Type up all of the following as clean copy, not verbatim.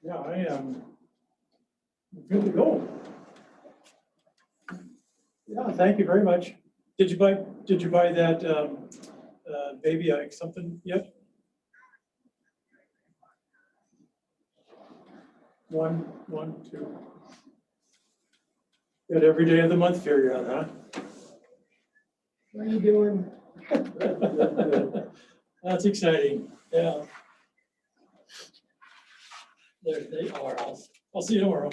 Yeah, I am good to go. Yeah, thank you very much. Did you buy that baby something yet? One, two. Got every day of the month figured out, huh? What are you doing? That's exciting. Yeah. There they are. I'll see you tomorrow.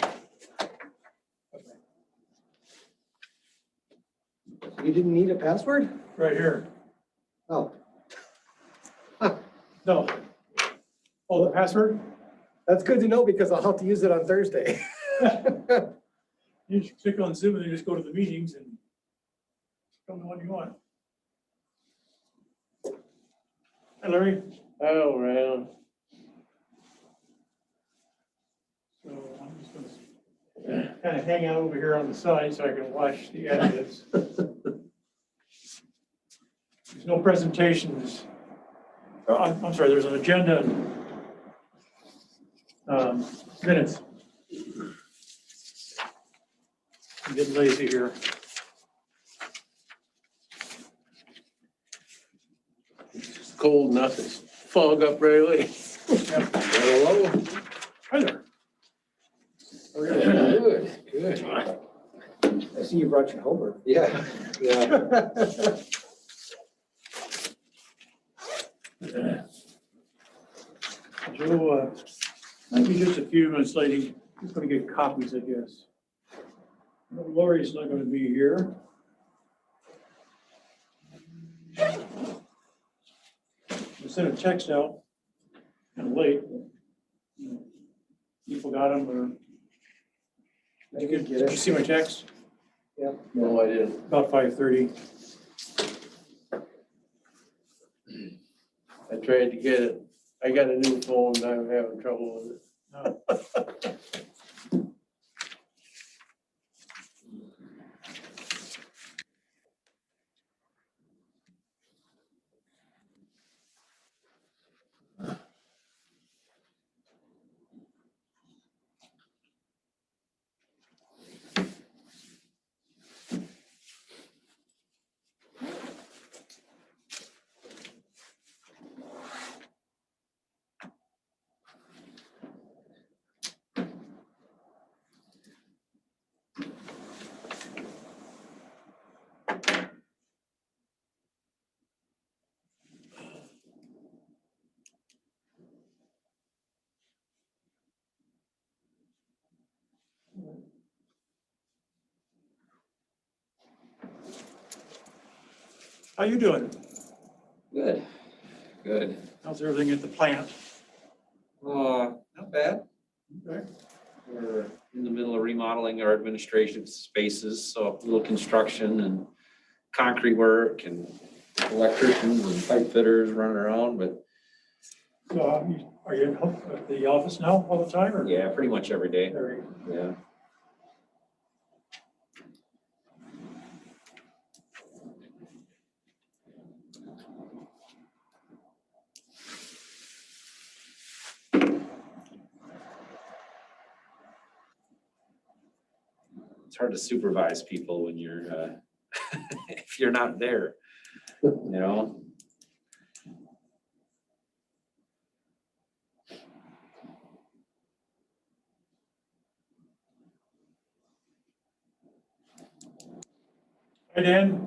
You didn't need a password? Right here. Oh, No. Oh, the password? that's good to know because I'll have to use it on Thursday. You just click on Zoom and you just go to the meetings and come the one you want. Hi, Larry. Oh, around. So I'm just gonna kind of hang out over here on the side so I can watch the edits. There's no presentations. Oh, I'm sorry, there's an agenda. Minutes. I'm getting lazy here. It's cold enough. It's fog up right away. Hello. Hi there. Good, good. I see you brought your homework. Yeah, yeah. Joe, might be just a few minutes late. He's going to get copies, I guess. No, Lori's not going to be here. I sent a text out, kind of late. You forgot him, or did you see my text? Yeah. No, I didn't. About 5:30. I tried to get it. I got a new phone and I'm having trouble with it. How you doing? Good, good. How's everything at the plant? Not bad. Okay. We're in the middle of remodeling our administrative spaces, so a little construction and concrete work and electricians and pipe fitters running around, but So are you at the office now all the time, or? yeah, pretty much every day. Very- Yeah. It's hard to supervise people when you're, if you're not there, you know? Hi, Dan.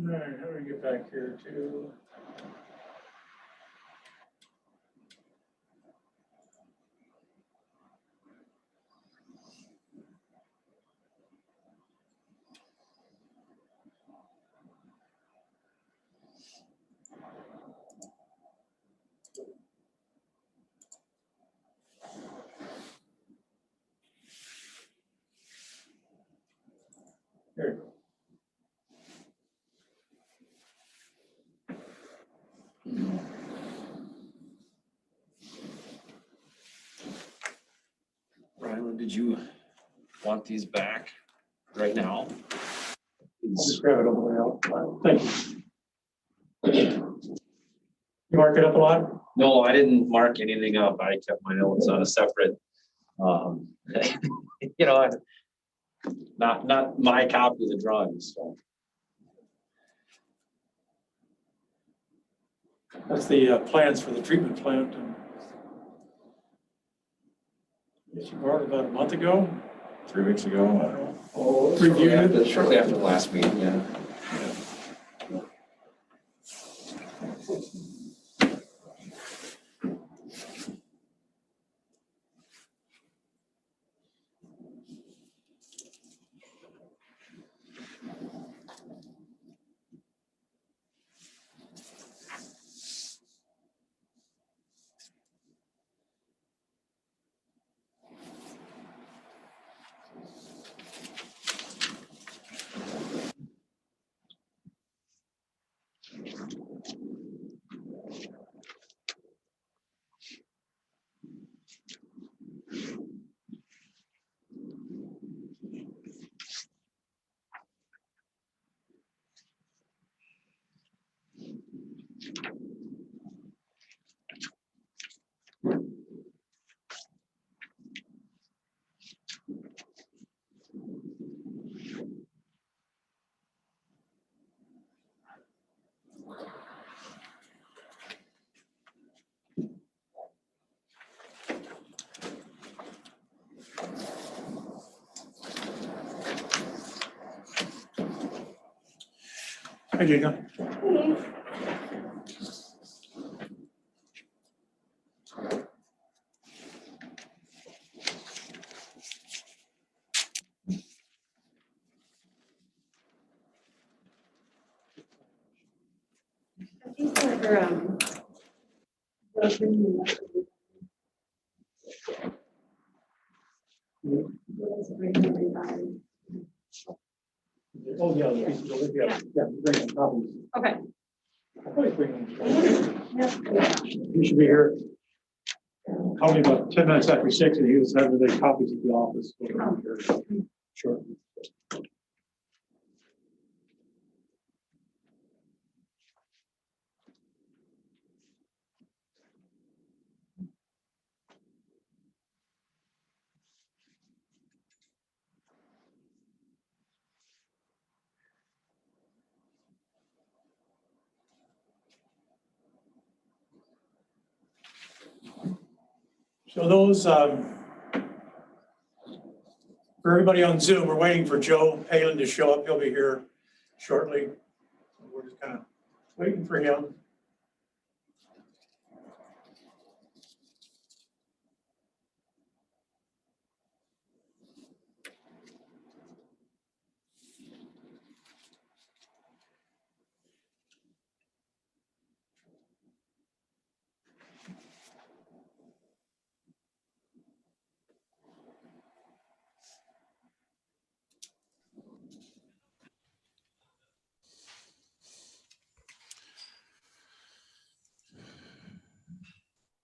All right, how do we get back here to? did you want these back right now? I'll just grab it on the way out. Thank you. You mark it up a lot? No, I didn't mark anything up. I kept my notes on a separate, you know, not my copy of the drawings, so. That's the plans for the treatment plant. Yes, you brought it about a month ago, 3 weeks ago, I don't know. Oh, Reviewed shortly after the last meeting, yeah. Hi, Gina. I think they're, Oh, yeah, bring some copies. okay. I'll probably bring them. Yeah. You should be here. Call me about 10 minutes after 6, and he was having the copies at the office. Sure. So those, for everybody on Zoom, we're waiting for Joe Palin to show up. He'll be here shortly. We're just kind of waiting for him.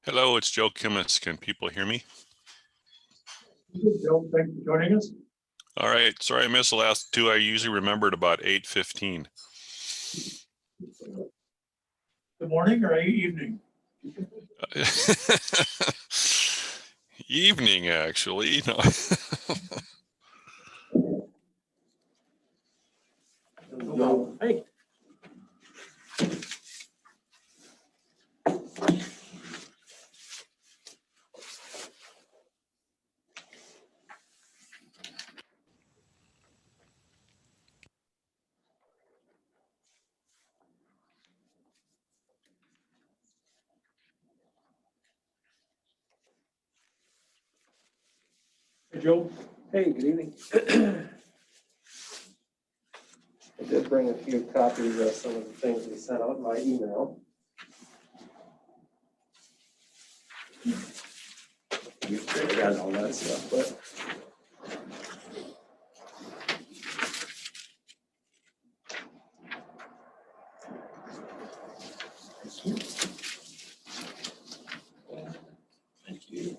Hello, it's Joe Kimmis. Can people hear me? Joe, thanks for joining us. All right. Sorry I missed the last two. I usually remembered about 8:15. Good morning or evening? Evening, actually. No. Hey. Hey, Joe. Hey, good evening. I did bring a few copies of some of the things we sent out by email. You got all that stuff, but. Thank you.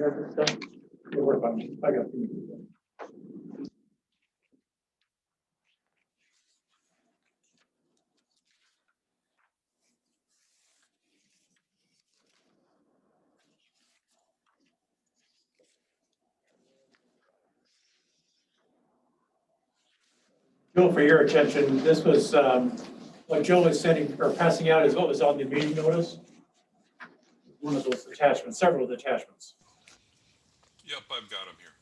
You have this done? You'll work on it. I got it. Joe, for your attention, this was, what Joe was sending or passing out is what was on the meeting notice. One of those attachments, several of the attachments. Yep, I've got them here.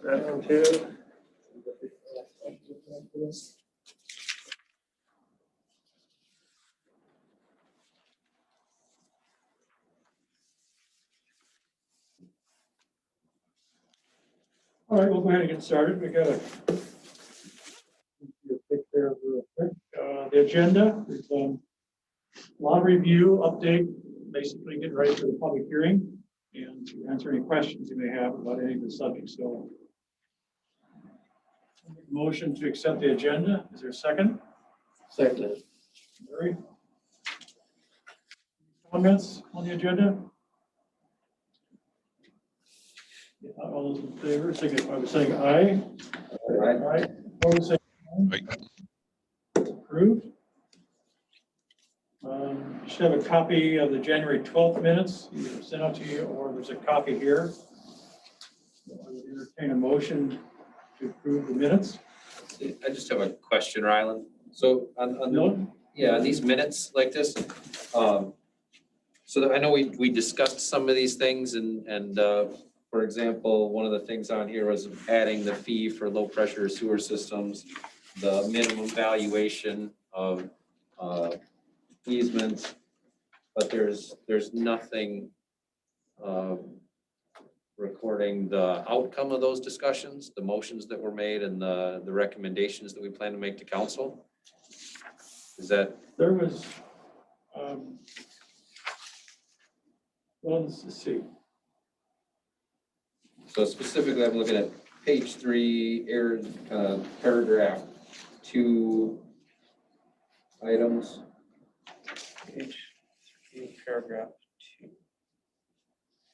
That one too. All right, we'll go ahead and get started. We got a take care of real quick. The agenda is law review update, basically getting ready for the public hearing and to answer any questions you may have about any of the subjects. So, motion to accept the agenda. Is there a second? Second. Larry? Comments on the agenda? If not, all those in favor, signify by saying aye. Aye. Opposed, say Aye. approved. You should have a copy of the January 12th minutes, either sent out to you or there's a copy here. I would entertain a motion to approve the minutes. I just have a question, Ryland. So on these minutes like this, so that I know we discussed some of these things and for example, one of the things on here was adding the fee for low pressure sewer systems, the minimum valuation of easements, but there's nothing recording the outcome of those discussions, the motions that were made and the recommendations that we plan to make to council. Is that, There was, well, let's see. so specifically, I'm looking at page 3, paragraph 2 items. Page 3, paragraph 2.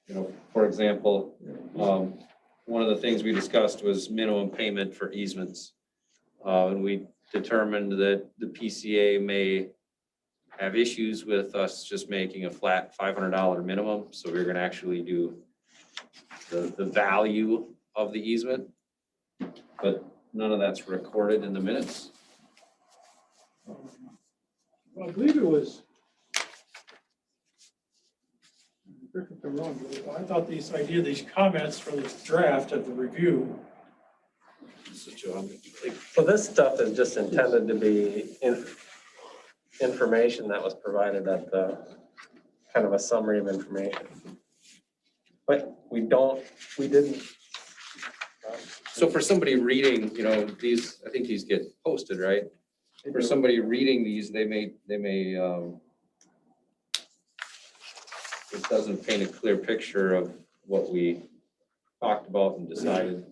You know, for example, one of the things we discussed was minimum payment for easements. And we determined that the PCA may have issues with us just making a flat $500 minimum. So we're going to actually do the value of the easement, but none of that's recorded in the minutes. Well, I believe it was. Correct me if I'm wrong, but I thought these comments for the draft of the review. So this stuff is just intended to be information that was provided at the, kind of a summary of information. But we didn't. So for somebody reading, you know, these, I think these get posted, right? For somebody reading these, they may, it doesn't paint a clear picture of what we talked about and decided.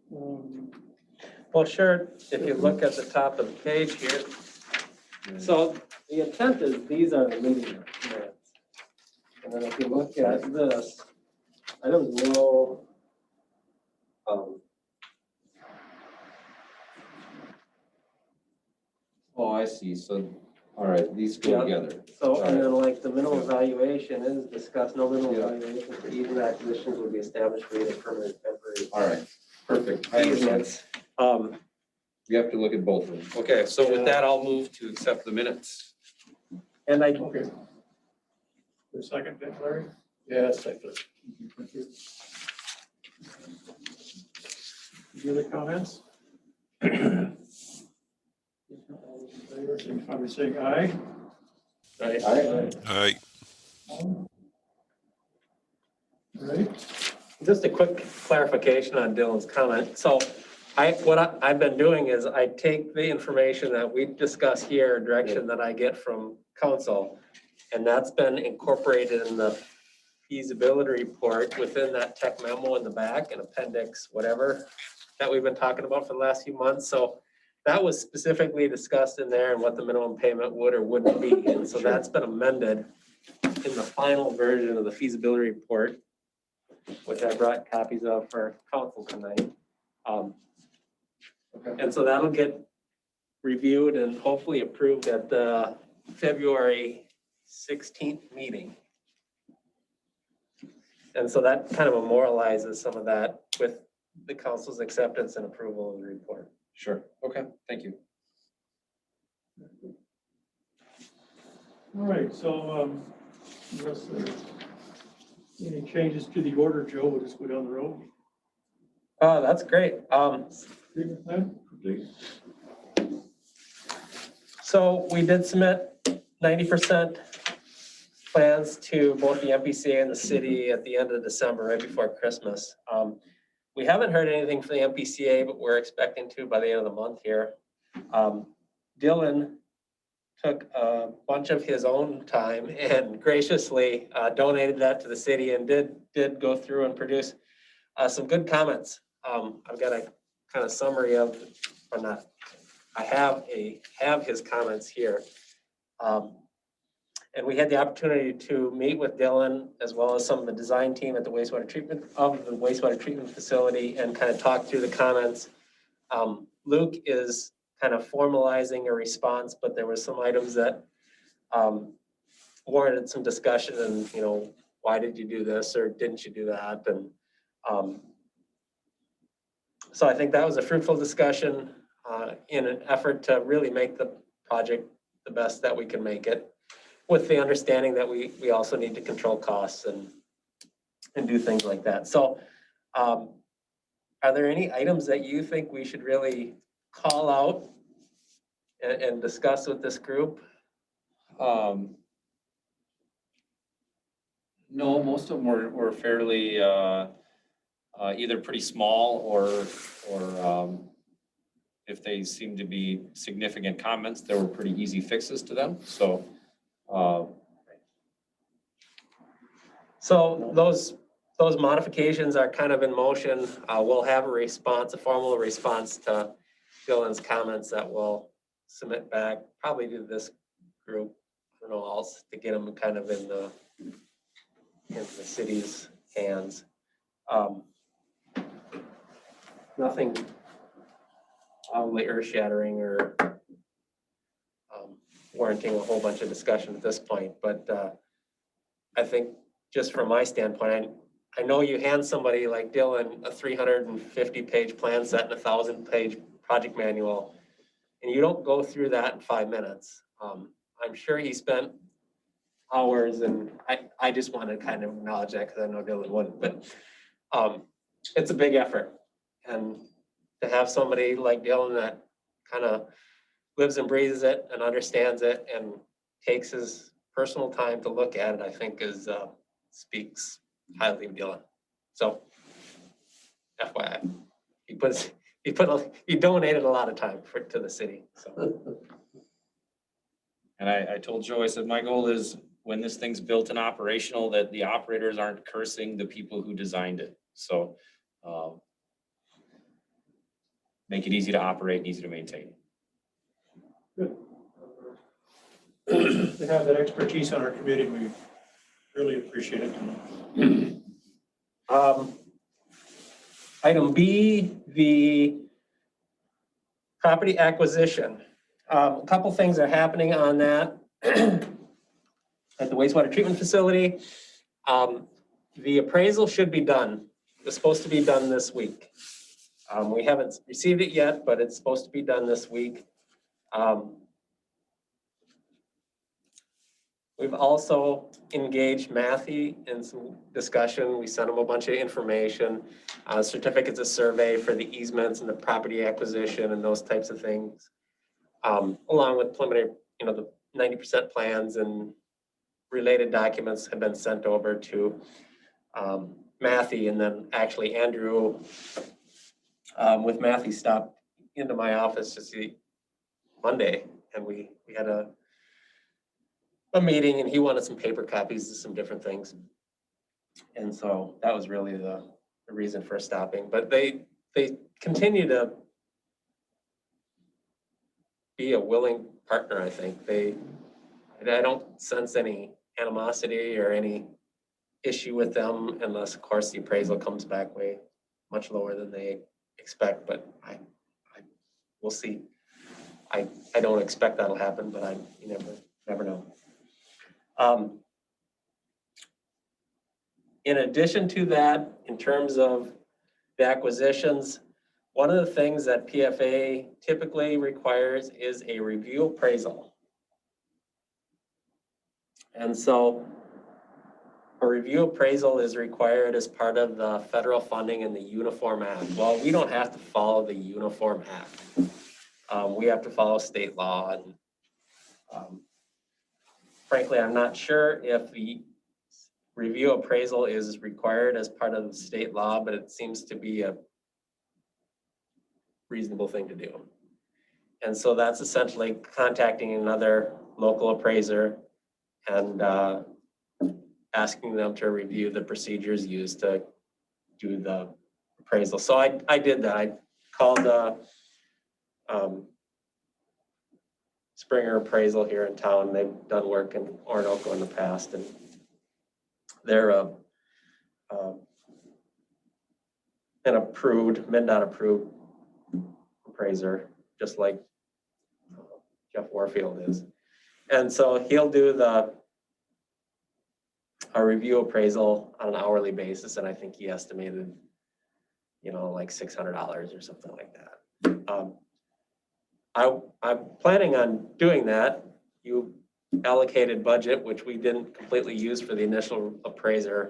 Well, sure, if you look at the top of the page here. So the intent is these are the meeting minutes. And then if you look at this, I don't know. Oh, I see. So, all right, these go together. So, and then like the minimum valuation is discussed, no minimum valuation for easement acquisitions will be established for either permanent or temporary. All right, perfect. I understand. Easements. You have to look at both of them. Okay, so with that, I'll move to accept the minutes. And I, Okay. For a second, Larry? Yeah, second. Any other comments? Signify by saying aye. Aye. All right. just a quick clarification on Dylan's comment. So what I've been doing is I take the information that we discuss here, direction that I get from council, and that's been incorporated in the feasibility report within that tech memo in the back and appendix, whatever, that we've been talking about for the last few months. So that was specifically discussed in there and what the minimum payment would or wouldn't be. And so that's been amended in the final version of the feasibility report, which I brought copies of for council tonight. And so that'll get reviewed and hopefully approved at the February 16th meeting. And so that kind of memorializes some of that with the council's acceptance and approval of the report. Sure. Okay, thank you. All right, so, unless there's any changes to the order, Joe, we'll just go down the road. Oh, that's great. Treatment plan? So we did submit 90% plans to both the MPCA and the city at the end of December, right before Christmas. We haven't heard anything from the MPCA, but we're expecting to by the end of the month here. Dylan took a bunch of his own time and graciously donated that to the city and did go through and produce some good comments. I've got a kind of summary of, or not, I have his comments here. And we had the opportunity to meet with Dylan as well as some of the design team at the wastewater treatment facility and kind of talk through the comments. Luke is kind of formalizing a response, but there were some items that warranted some discussion and, you know, why did you do this or didn't you do that? And so I think that was a fruitful discussion in an effort to really make the project the best that we can make it, with the understanding that we also need to control costs and do things like that. So are there any items that you think we should really call out and discuss with this group? No, most of them were fairly either pretty small or if they seem to be significant comments, there were pretty easy fixes to them. So those modifications are kind of in motion. We'll have a response, a formal response to Dylan's comments that we'll submit back, probably to this group, I don't know, else to get them kind of in the city's hands. Nothing probably earth-shattering or warranting a whole bunch of discussion at this point, but I think just from my standpoint, I know you hand somebody like Dylan a 350-page plan set and a 1,000-page project manual, and you don't go through that in 5 minutes. I'm sure he spent hours, and I just want to kind of acknowledge that because I know Dylan wouldn't, but it's a big effort. And to have somebody like Dylan that kind of lives and breathes it and understands it and takes his personal time to look at it, I think speaks highly of Dylan. So FYI, he donated a lot of time to the city. So. And I told Joe, I said, my goal is when this thing's built and operational, that the operators aren't cursing the people who designed it. So make it easy to operate and easy to maintain. Good. To have that expertise on our committee, we really appreciate it. Item B, the property acquisition. A couple things are happening on that at the wastewater treatment facility. The appraisal should be done. It's supposed to be done this week. We haven't received it yet, but it's supposed to be done this week. We've also engaged Matthew in some discussion. We sent him a bunch of information, certificates of survey for the easements and the property acquisition and those types of things, along with preliminary, the 90% plans and related documents have been sent over to Matthew, and then actually Andrew with Matthew stopped into my office to see Monday, and we had a meeting, and he wanted some paper copies of some different things. And so that was really the reason for stopping. But they continue to be a willing partner, I think. I don't sense any animosity or any issue with them unless, of course, the appraisal comes back way much lower than they expect, but we'll see. I don't expect that'll happen, but you never know. In addition to that, in terms of the acquisitions, one of the things that PFA typically requires is a review appraisal. And so a review appraisal is required as part of the federal funding in the Uniform Act. Well, we don't have to follow the Uniform Act. We have to follow state law, and frankly, I'm not sure if the review appraisal is required as part of the state law, but it seems to be a reasonable thing to do. And so that's essentially contacting another local appraiser and asking them to review the procedures used to do the appraisal. So I did that. I called Springer Appraisal here in town. They've done work in Orinoco in the past, and they're an approved, MnDOT approved appraiser, just like Jeff Warfield is. And so he'll do a review appraisal on an hourly basis, and I think he estimated, like $600 or something like that. I'm planning on doing that. You allocated budget, which we didn't completely use for the initial appraisal.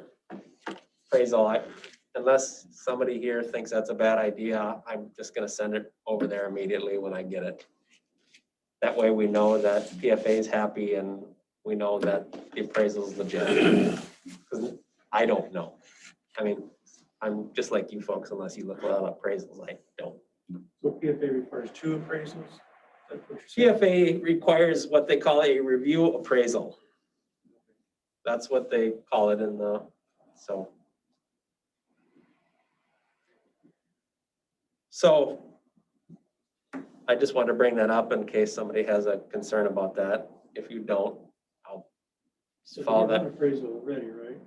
Unless somebody here thinks that's a bad idea, I'm just gonna send it over there immediately when I get it. That way we know that PFA is happy and we know that the appraisal is legit. Because I don't know. I mean, I'm just like you folks, unless you look at appraisals, I don't. So PFA requires 2 appraisals? That's what you're saying? PFA requires what they call a review appraisal. That's what they call it in the, So I just want to bring that up in case somebody has a concern about that. If you don't, I'll So follow you have that. an appraisal already, right?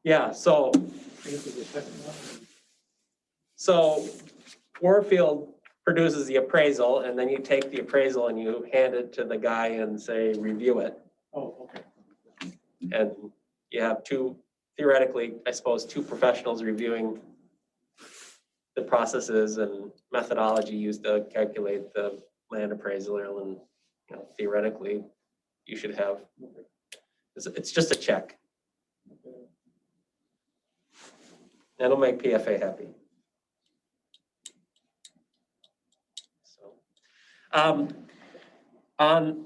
Yeah, so This is the second one? So Warfield produces the appraisal, and then you take the appraisal and you hand it to the guy and say, review it. Oh, okay. And you have theoretically, I suppose, 2 professionals reviewing the processes and methodology used to calculate the land appraisal, and theoretically, you should have, it's just a check. That'll make PFA happy. On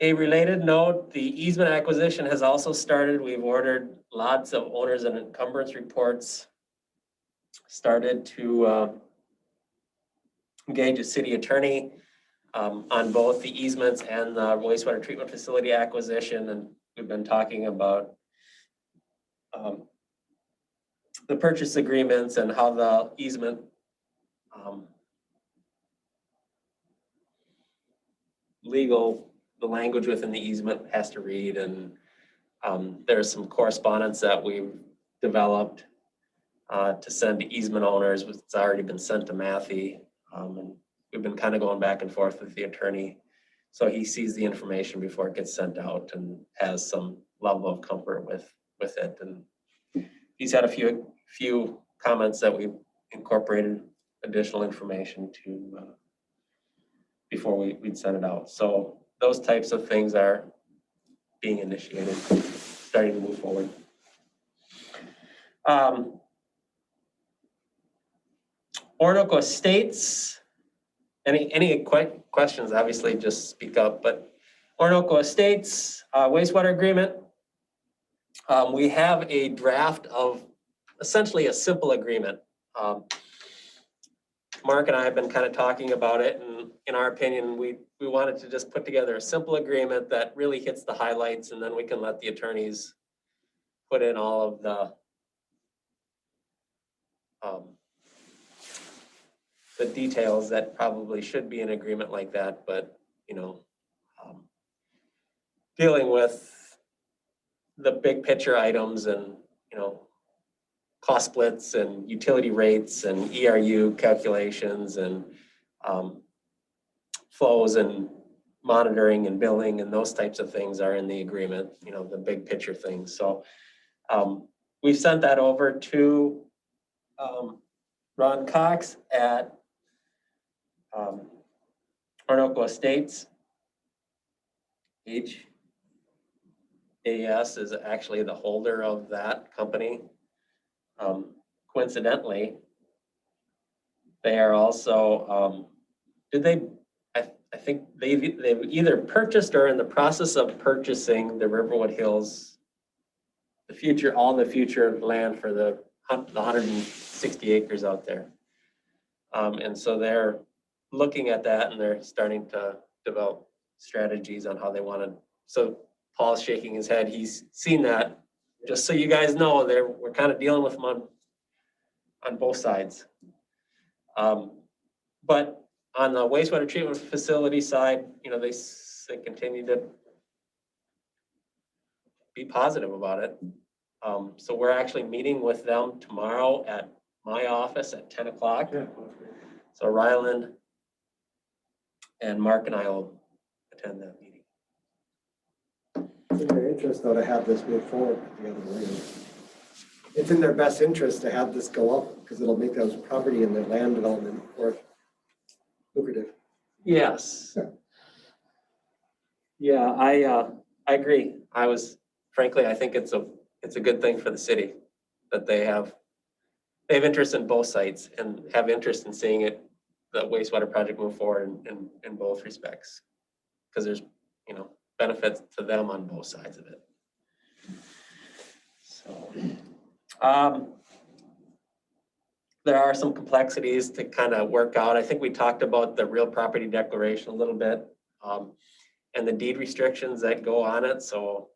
a related note, the easement acquisition has also started. We've ordered lots of owners and encumbrance reports, started to engage a city attorney on both the easements and the wastewater treatment facility acquisition. And we've been talking about the purchase agreements and how the easement the language within the easement has to read, and there's some correspondence that we've developed to send to easement owners. It's already been sent to Matthew, and we've been kind of going back and forth with the attorney. So he sees the information before it gets sent out and has some level of comfort with it. And he's had a few comments that we've incorporated additional information to before we'd send it out. So those types of things are being initiated, starting to move forward. Orinoco Estates, any questions, obviously just speak up, but Orinoco Estates wastewater agreement. We have a draft of essentially a simple agreement. Mark and I have been kind of talking about it, and in our opinion, we wanted to just put together a simple agreement that really hits the highlights, and then we can let the attorneys put in all of the the details that probably should be an agreement like that, but, dealing with the big picture items and, cost splits and utility rates and ERU calculations and flows and monitoring and billing and those types of things are in the agreement, the big picture things. So we've sent that over to Ron Cox at Orinoco Estates. HAS is actually the holder of that company. Coincidentally, they are also, I think they've either purchased or in the process of purchasing the Riverwood Hills, all the future land for the 160 acres out there. And so they're looking at that and they're starting to develop strategies on how they want to. So Paul's shaking his head. He's seen that. Just so you guys know, we're kind of dealing with them on both sides. But on the wastewater treatment facility side, they continue to be positive about it. So we're actually meeting with them tomorrow at my office at 10 o'clock. Yeah. So Ryland and Mark and I will attend that meeting. It's in their interest, though, to have this move forward the other way. It's in their best interest to have this go up because it'll make those property and their land development more lucrative. Yes. Yeah, I agree. Frankly, I think it's a good thing for the city that they have interest in both sites and have interest in seeing the wastewater project move forward in both respects. Because there's, benefits to them on both sides of it. So, there are some complexities to kind of work out. I think we talked about the real property declaration a little bit, and the deed restrictions that go on it. So,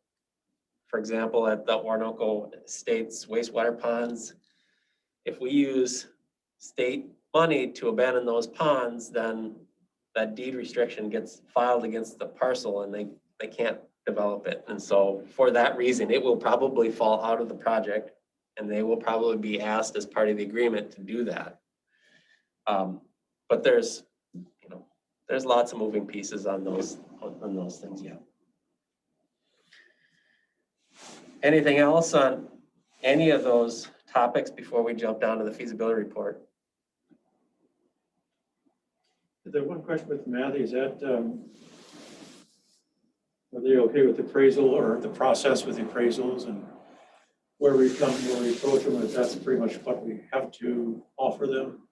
for example, at the Orinoco Estates wastewater ponds, if we use state money to abandon those ponds, then that deed restriction gets filed against the parcel and they can't develop it. And so for that reason, it will probably fall out of the project and they will probably be asked as part of the agreement to do that. But there's lots of moving pieces on those things, yeah. Anything else on any of those topics before we jump down to the feasibility report? The one question with Matthew is that, are they okay with the appraisal or the process with the appraisals and where we approach them, if that's pretty much what we have to offer them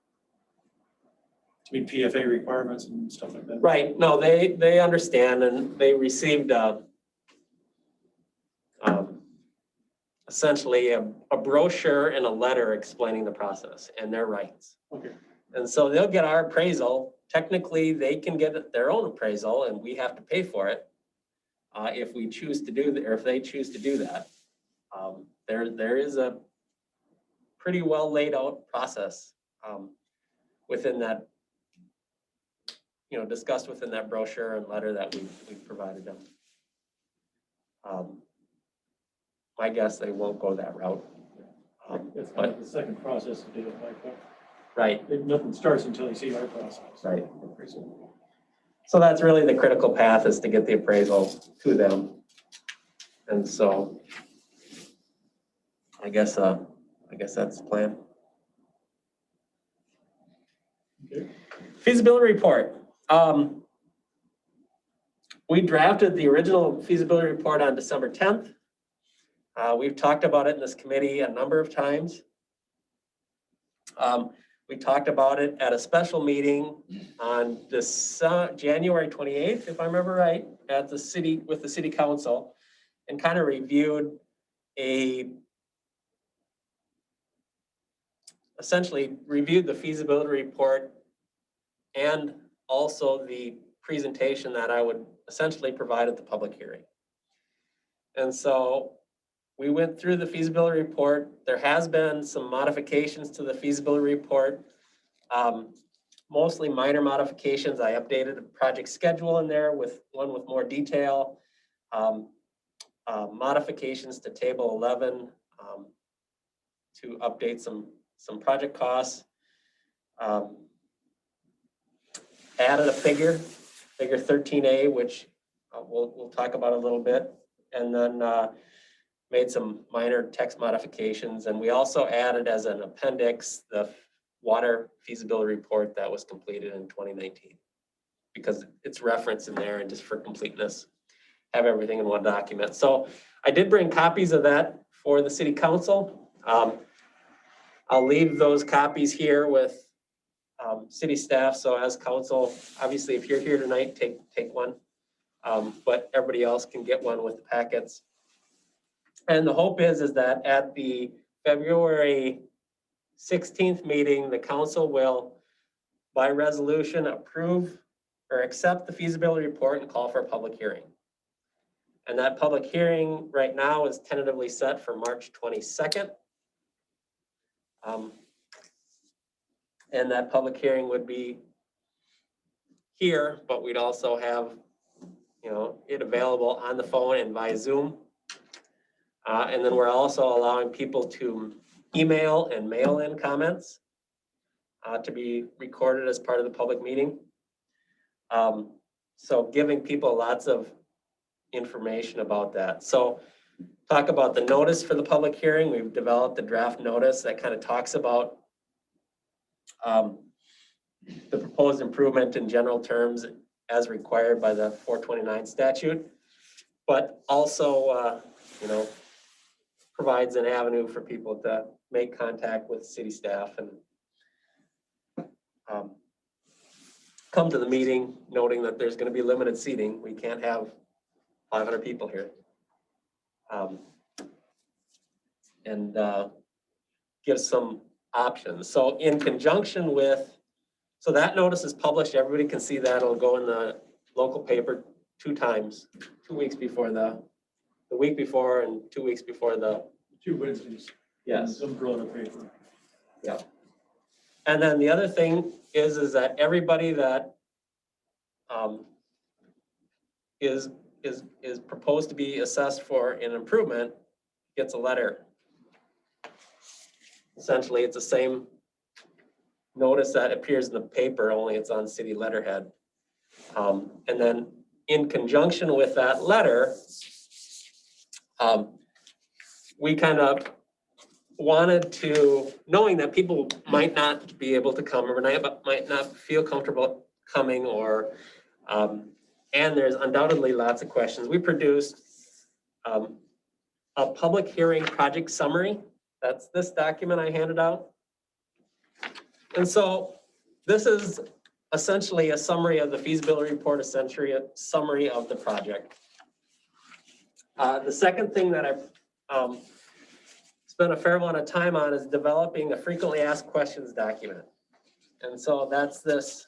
to meet PFA requirements and stuff like that? Right, no, they understand and they received essentially a brochure and a letter explaining the process and their rights. Okay. And so they'll get our appraisal. Technically, they can get their own appraisal and we have to pay for it if we choose to do that, or if they choose to do that. There is a pretty well laid out process within that, discussed within that brochure and letter that we provided them. My guess they won't go that route. That's kind of the second process to do it like that. Right. Nothing starts until you see our process. Right. So that's really the critical path, is to get the appraisal to them. And so I guess that's the plan. Okay. Feasibility report. We drafted the original feasibility report on December 10th. We've talked about it in this committee a number of times. We talked about it at a special meeting on this January 28th, if I remember right, with the city council, and kind of essentially reviewed the feasibility report and also the presentation that I would essentially provide at the public hearing. And so we went through the feasibility report. There has been some modifications to the feasibility report. mostly minor modifications. I updated the project schedule in there with one with more detail. Modifications to table 11 to update some project costs. Added a figure 13A, which we'll talk about a little bit, and then made some minor text modifications. And we also added as an appendix the water feasibility report that was completed in 2019, because it's referenced in there, and just for completeness, have everything in one document. So I did bring copies of that for the city council. I'll leave those copies here with city staff. So as council, obviously, if you're here tonight, take one. But everybody else can get one with the packets. And the hope is that at the February 16th meeting, the council will, by resolution, approve or accept the feasibility report and call for a public hearing. And that public hearing right now is tentatively set for March 22nd. And that public hearing would be here, but we'd also have, it available on the phone and via Zoom. And then we're also allowing people to email and mail in comments to be recorded as part of the public meeting. So giving people lots of information about that. So talk about the notice for the public hearing. We've developed a draft notice that kind of talks about the proposed improvement in general terms as required by the 429 statute, but also, provides an avenue for people to make contact with city staff and come to the meeting, noting that there's going to be limited seating. We can't have 500 people here. And give some options. So in conjunction with, so that notice is published, everybody can see that. It'll go in the local paper 2 times, 2 weeks before the week before and 2 weeks before the. 2 Wednesdays. Yes. Some umbrella paper. Yeah. And then the other thing is that everybody that is proposed to be assessed for an improvement gets a letter. Essentially, it's the same notice that appears in the paper, only it's on city letterhead. And then in conjunction with that letter, we kind of wanted to, knowing that people might not be able to come or might not feel comfortable coming, or and there's undoubtedly lots of questions. We produced a public hearing project summary. That's this document I handed out. And so this is essentially a summary of the feasibility report, essentially a summary of the project. The second thing that I've spent a fair amount of time on is developing a frequently asked questions document. And so that's this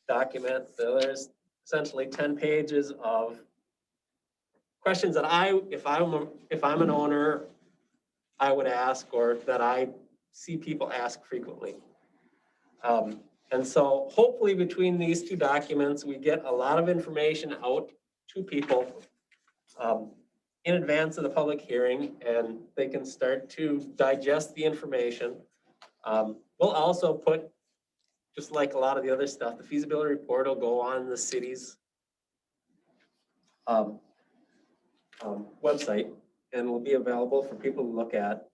document. So there's essentially 10 pages of questions that if I'm an owner, I would ask, or that I see people ask frequently. And so hopefully between these 2 documents, we get a lot of information out to people in advance of the public hearing, and they can start to digest the information. We'll also put, just like a lot of the other stuff, the feasibility report will go on the city's website and will be available for people to look at.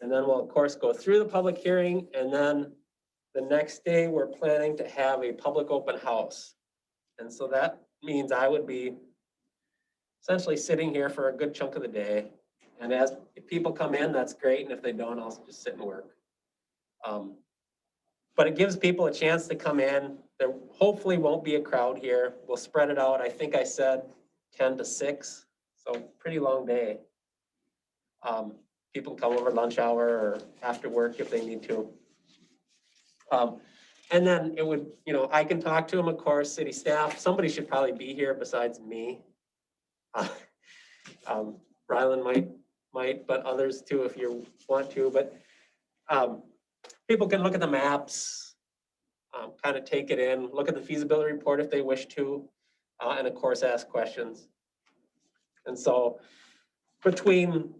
And then we'll of course go through the public hearing, and then the next day we're planning to have a public open house. And so that means I would be essentially sitting here for a good chunk of the day. And if people come in, that's great. And if they don't, I'll just sit and work. But it gives people a chance to come in. There hopefully won't be a crowd here. We'll spread it out. I think I said 10 to 6, so pretty long day. People come over lunch hour or after work if they need to. And then it would, I can talk to them, of course, city staff. Somebody should probably be here besides me. Rylan might, but others too if you want to. But people can look at the maps, kind of take it in, look at the feasibility report if they wish to, and of course, ask questions. And so between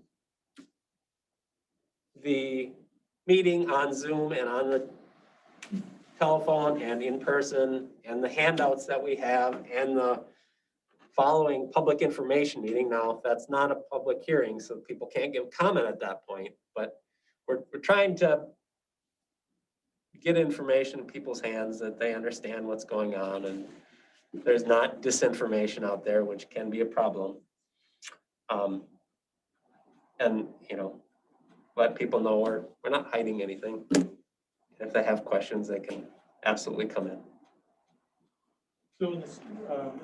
the meeting on Zoom and on the telephone and in person, and the handouts that we have, and the following public information meeting. Now, that's not a public hearing, so people can't give comment at that point, but we're trying to get information in people's hands that they understand what's going on, and there's not disinformation out there, which can be a problem. And, you know, let people know we're not hiding anything. If they have questions, they can absolutely come in. So in this,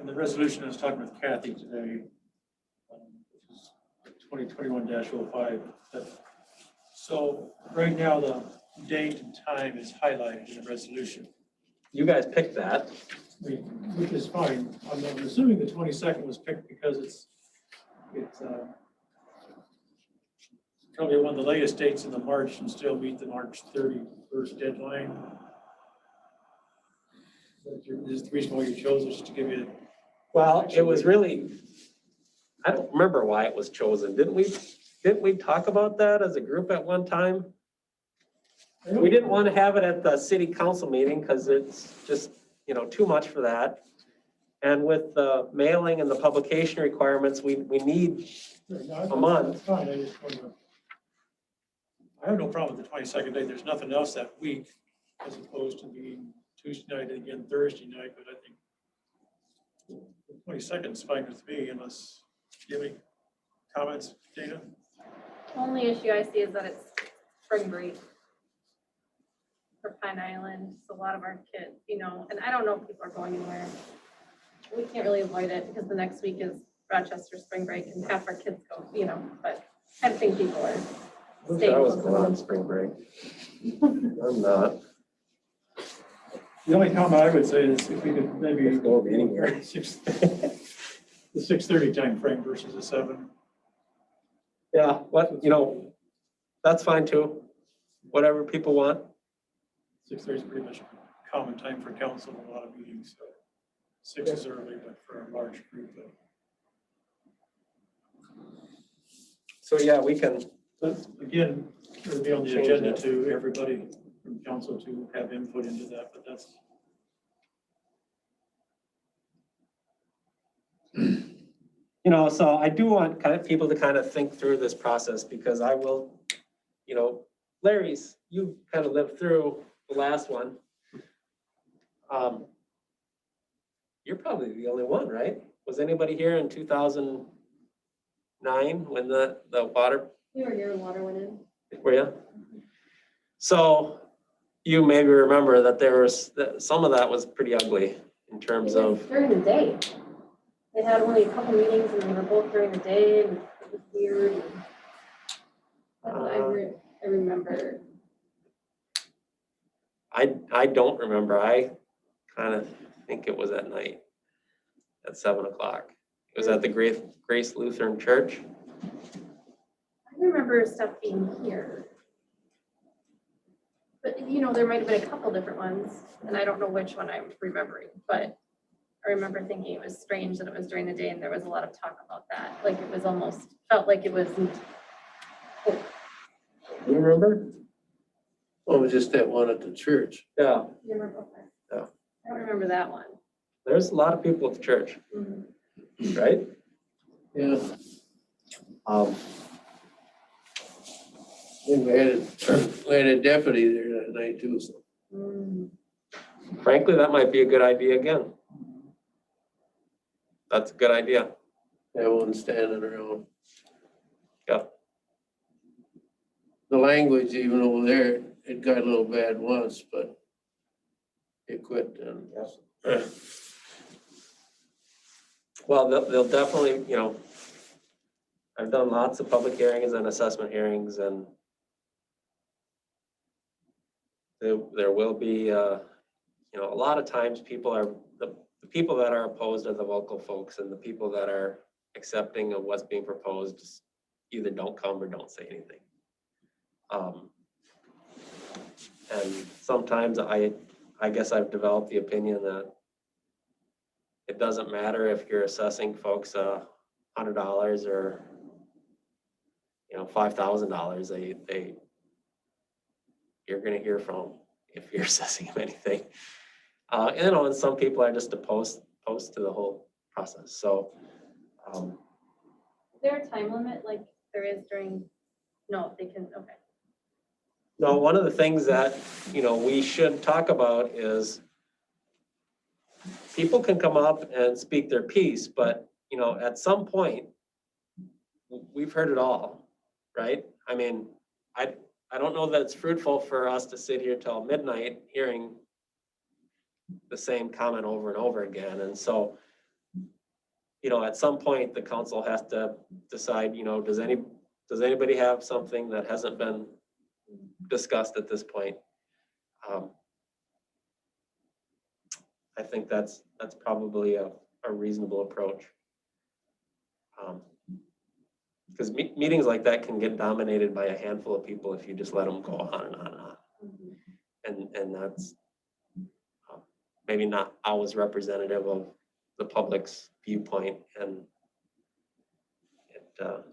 in the resolution, I was talking with Kathy today, which is 2021-05. So right now, the date and time is highlighted in the resolution, You guys picked that. which is fine. I'm assuming the 22nd was picked because it's probably one of the latest dates in the March and still meet the March 31st deadline. Is the reason why you chose it, just to give you? Well, it was really, I don't remember why it was chosen. Didn't we talk about that as a group at one time? We didn't want to have it at the city council meeting because it's just, you know, too much for that. And with the mailing and the publication requirements, we need a month. That's fine, I just want to. I have no problem with the 22nd day. There's nothing else that week as opposed to being Tuesday night and again Thursday night, but I think the 22nd is fine with me unless you have any comments, Dana? Only issue I see is that it's spring break for Pine Island. So a lot of our kids, you know, and I don't know if people are going anywhere. We can't really avoid it because the next week is Rochester spring break and half our kids go, you know, but I think people are staying. I was going on spring break. I'm not. The only comment I would say is if we could maybe Just go anywhere. the 6:30 time frame versus a 7. Yeah, what, you know, that's fine too. Whatever people want. 6:30 is pretty much common time for council in a lot of meetings, so 6 is early, but for a large group. So yeah, we can, But again, it'll be on the Change agenda that. to everybody from council to have input into that, but that's. you know, so I do want kind of people to kind of think through this process because I will, you know, Larry's, you kind of lived through the last one. You're probably the only one, right? Was anybody here in 2009 when the water, We were here when water went in. were you? So you maybe remember that there was, some of that was pretty ugly in terms of, During the day. They had only a couple meetings and they were both during the day and it was weird. That's what I remember. I don't remember. I kind of think it was at night at 7 o'clock. It was at the Grace Lutheran Church. I remember stuff being here. But, you know, there might have been a couple different ones, and I don't know which one I'm remembering, but I remember thinking it was strange that it was during the day and there was a lot of talk about that. Like it was almost, felt like it was. You remember? Well, it was just that one at the church. Yeah, You remember that? Yeah. I don't remember that one. there's a lot of people at the church, Mhm. right? Yeah. Um, And we had a deputy there that night too, so. Mm. frankly, that might be a good idea again. That's a good idea. Everyone standing around. Yeah. The language even over there, it got a little bad once, but it quit then. Well, they'll definitely, you know, I've done lots of public hearings and assessment hearings and there will be, you know, a lot of times people are, the people that are opposed are the local folks and the people that are accepting of what's being proposed either don't come or don't say anything. And sometimes I guess I've developed the opinion that it doesn't matter if you're assessing folks $100 or, $5,000. You're going to hear from them if you're assessing them anything. And some people are just opposed to the whole process. So, Is there a time limit like there is during, no, they can, okay. no, one of the things that, we should talk about is people can come up and speak their piece, but, at some point, we've heard it all, right? I mean, I don't know that it's fruitful for us to sit here till midnight hearing the same comment over and over again. And so, at some point, the council has to decide, does anybody have something that hasn't been discussed at this point? I think that's probably a reasonable approach. Because meetings like that can get dominated by a handful of people if you just let them go on and on and on. And that's maybe not always representative of the public's viewpoint, and it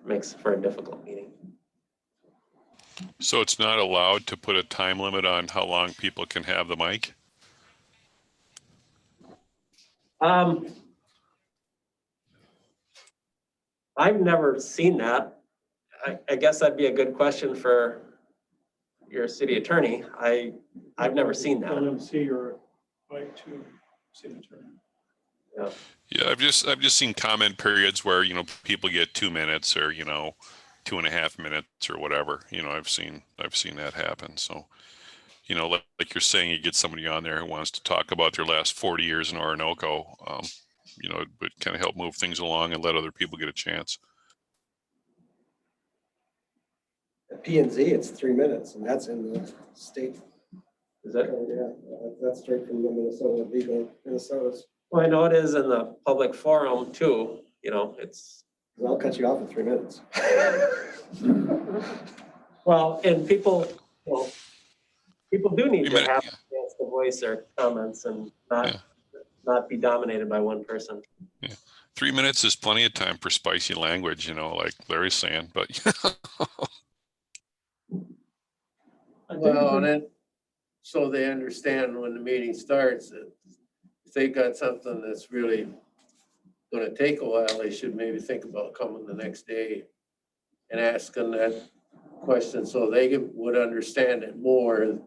makes for a difficult meeting. So it's not allowed to put a time limit on how long people can have the mic? I've never seen that. I guess that'd be a good question for your city attorney. I've never seen that. Let them see your right to city attorney. Yeah, I've just seen comment periods where, people get 2 minutes or, 2.5 minutes or whatever. I've seen that happen. So, like you're saying, you get somebody on there who wants to talk about their last 40 years in Orinoco, it would kind of help move things along and let other people get a chance. At P and Z, it's 3 minutes, and that's in the state. Is that? Yeah, that's straight from the Minnesota legal, Minnesota's. Well, I know it is in the public forum too. It's. I'll cut you off in 3 minutes. Well, and people do need to 3 minutes, have a yeah. chance to voice their comments and not be dominated by one person. 3 minutes is plenty of time for spicy language, like Larry's saying, but Well, and then, so they understand when the meeting starts, that if they got something that's really gonna take a while, they should maybe think about coming the next day and asking that question so they would understand it more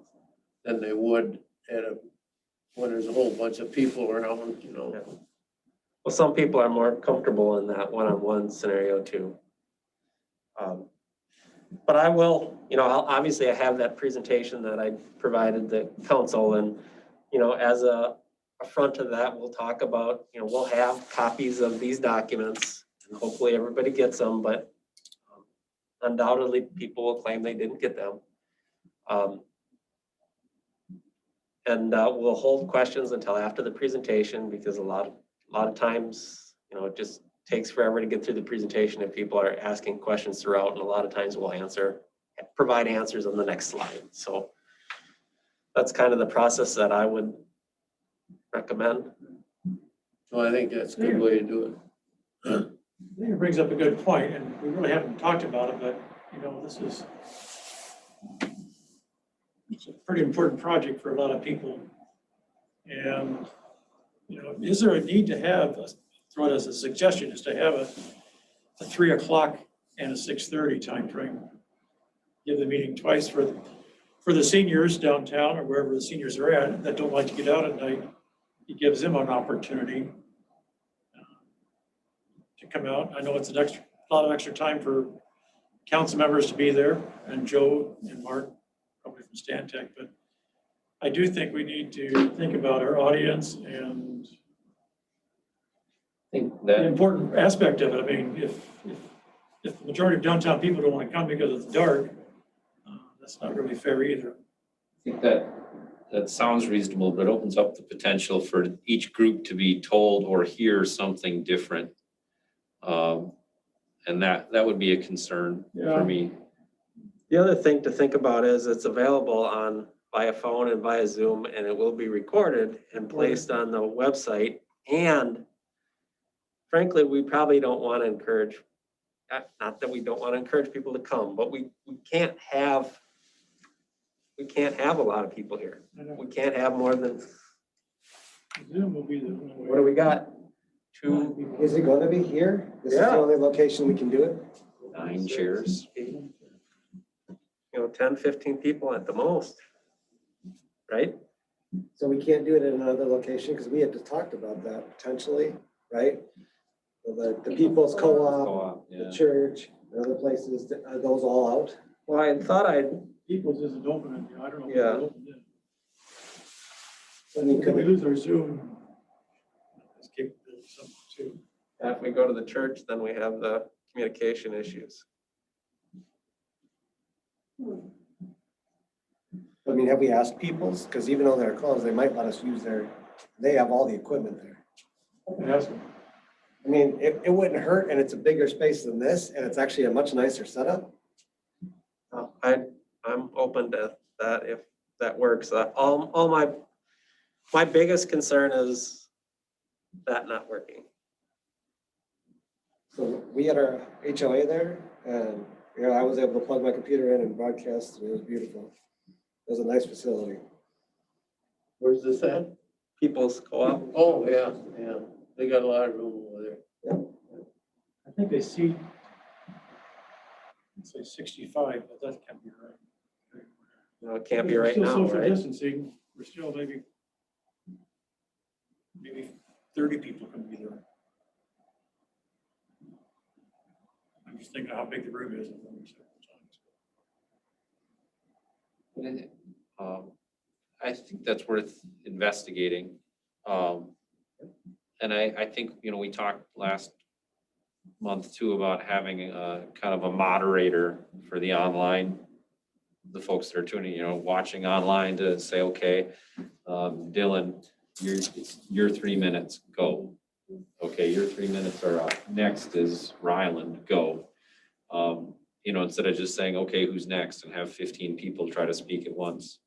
than they would when there's a whole bunch of people around, Well, some people are more comfortable in that one-on-one scenario too. But I will, obviously I have that presentation that I provided the council, and, as a front to that, we'll talk about, we'll have copies of these documents, and hopefully everybody gets them, but undoubtedly people will claim they didn't get them. And we'll hold questions until after the presentation, because a lot of times, it just takes forever to get through the presentation if people are asking questions throughout, and a lot of times we'll provide answers on the next slide. So that's kind of the process that I would recommend. so I think that's a good way to do it. I think it brings up a good point, and we really haven't talked about it, but, it's a pretty important project for a lot of people. And, is there a need to have, throw it as a suggestion, is to have a 3 o'clock and a 6:30 timeframe? Give the meeting twice for the seniors downtown or wherever the seniors are at that don't like to get out at night. It gives them an opportunity to come out. I know it's a lot of extra time for council members to be there, and Joe and Mark, probably from Stantec, but I do think we need to think about our audience and I think the that, important aspect of it. I mean, if the majority of downtown people don't want to come because it's dark, that's not really fair either. I think that sounds reasonable, but it opens up the potential for each group to be told or hear something different. And that would be a concern Yeah. for me. The other thing to think about is it's available on via phone and via Zoom, and it will be recorded and placed on the website. And frankly, we probably don't want to encourage, not that we don't want to encourage people to come, but we can't have a lot of people here. I know. We can't have more than, Zoom will be the only way. what do we got? 2, Is it gonna be here? This is Yeah. the only location we can do it? 9 chairs. 10, 15 people at the most, right? So we can't do it in another location, because we had just talked about that potentially, right? The People's Co-op, Co-op, the yeah. church, and other places, are those all out? Well, I thought People's isn't open, I don't know. if Yeah. it's open yet. I mean, Could we could lose our Zoom? It's capability somehow too. if we go to the church, then we have the communication issues. I mean, have we asked People's? Because even though they're closed, they might let us use they have all the equipment there. Ask them. I mean, it wouldn't hurt, and it's a bigger space than this, and it's actually a much nicer setup. I'm open to that if that works. All my biggest concern is that not working. So we had our HOA there, and, I was able to plug my computer in and broadcast, and it was beautiful. It was a nice facility. Where's this at? People's co-op. Oh, yeah, yeah. They got a lot of room over there. I think they see, let's say 65, but that can't be right. It can't be right We're now, still social right? distancing, we're still maybe 30 people can be there. I'm just thinking how big the room is. I think that's worth investigating. And I think, we talked last month too about having a kind of a moderator for the online, the folks that are tuning, watching online to say, okay, Dylan, your 3 minutes, go. Okay, your 3 minutes are up. Next is Ryland, go. Instead of just saying, okay, who's next, and have 15 people try to speak at once.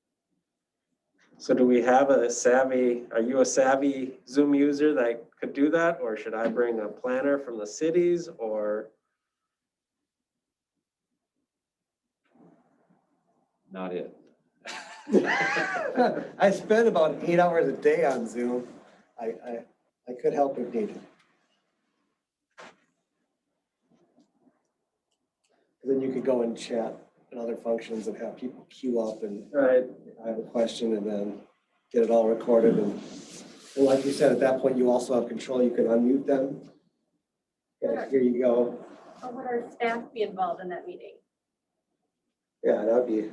So do we have are you a savvy Zoom user that could do that? Or should I bring a planner from the cities or? Not it. I spend about 8 hours a day on Zoom. I could help if needed. Then you could go and chat and other functions and have people queue up and Right. I have a question and then get it all recorded. And like you said, at that point, you also have control. You can unmute them. Yeah, here you go. Or would our staff be involved in that meeting? Yeah, that'd be,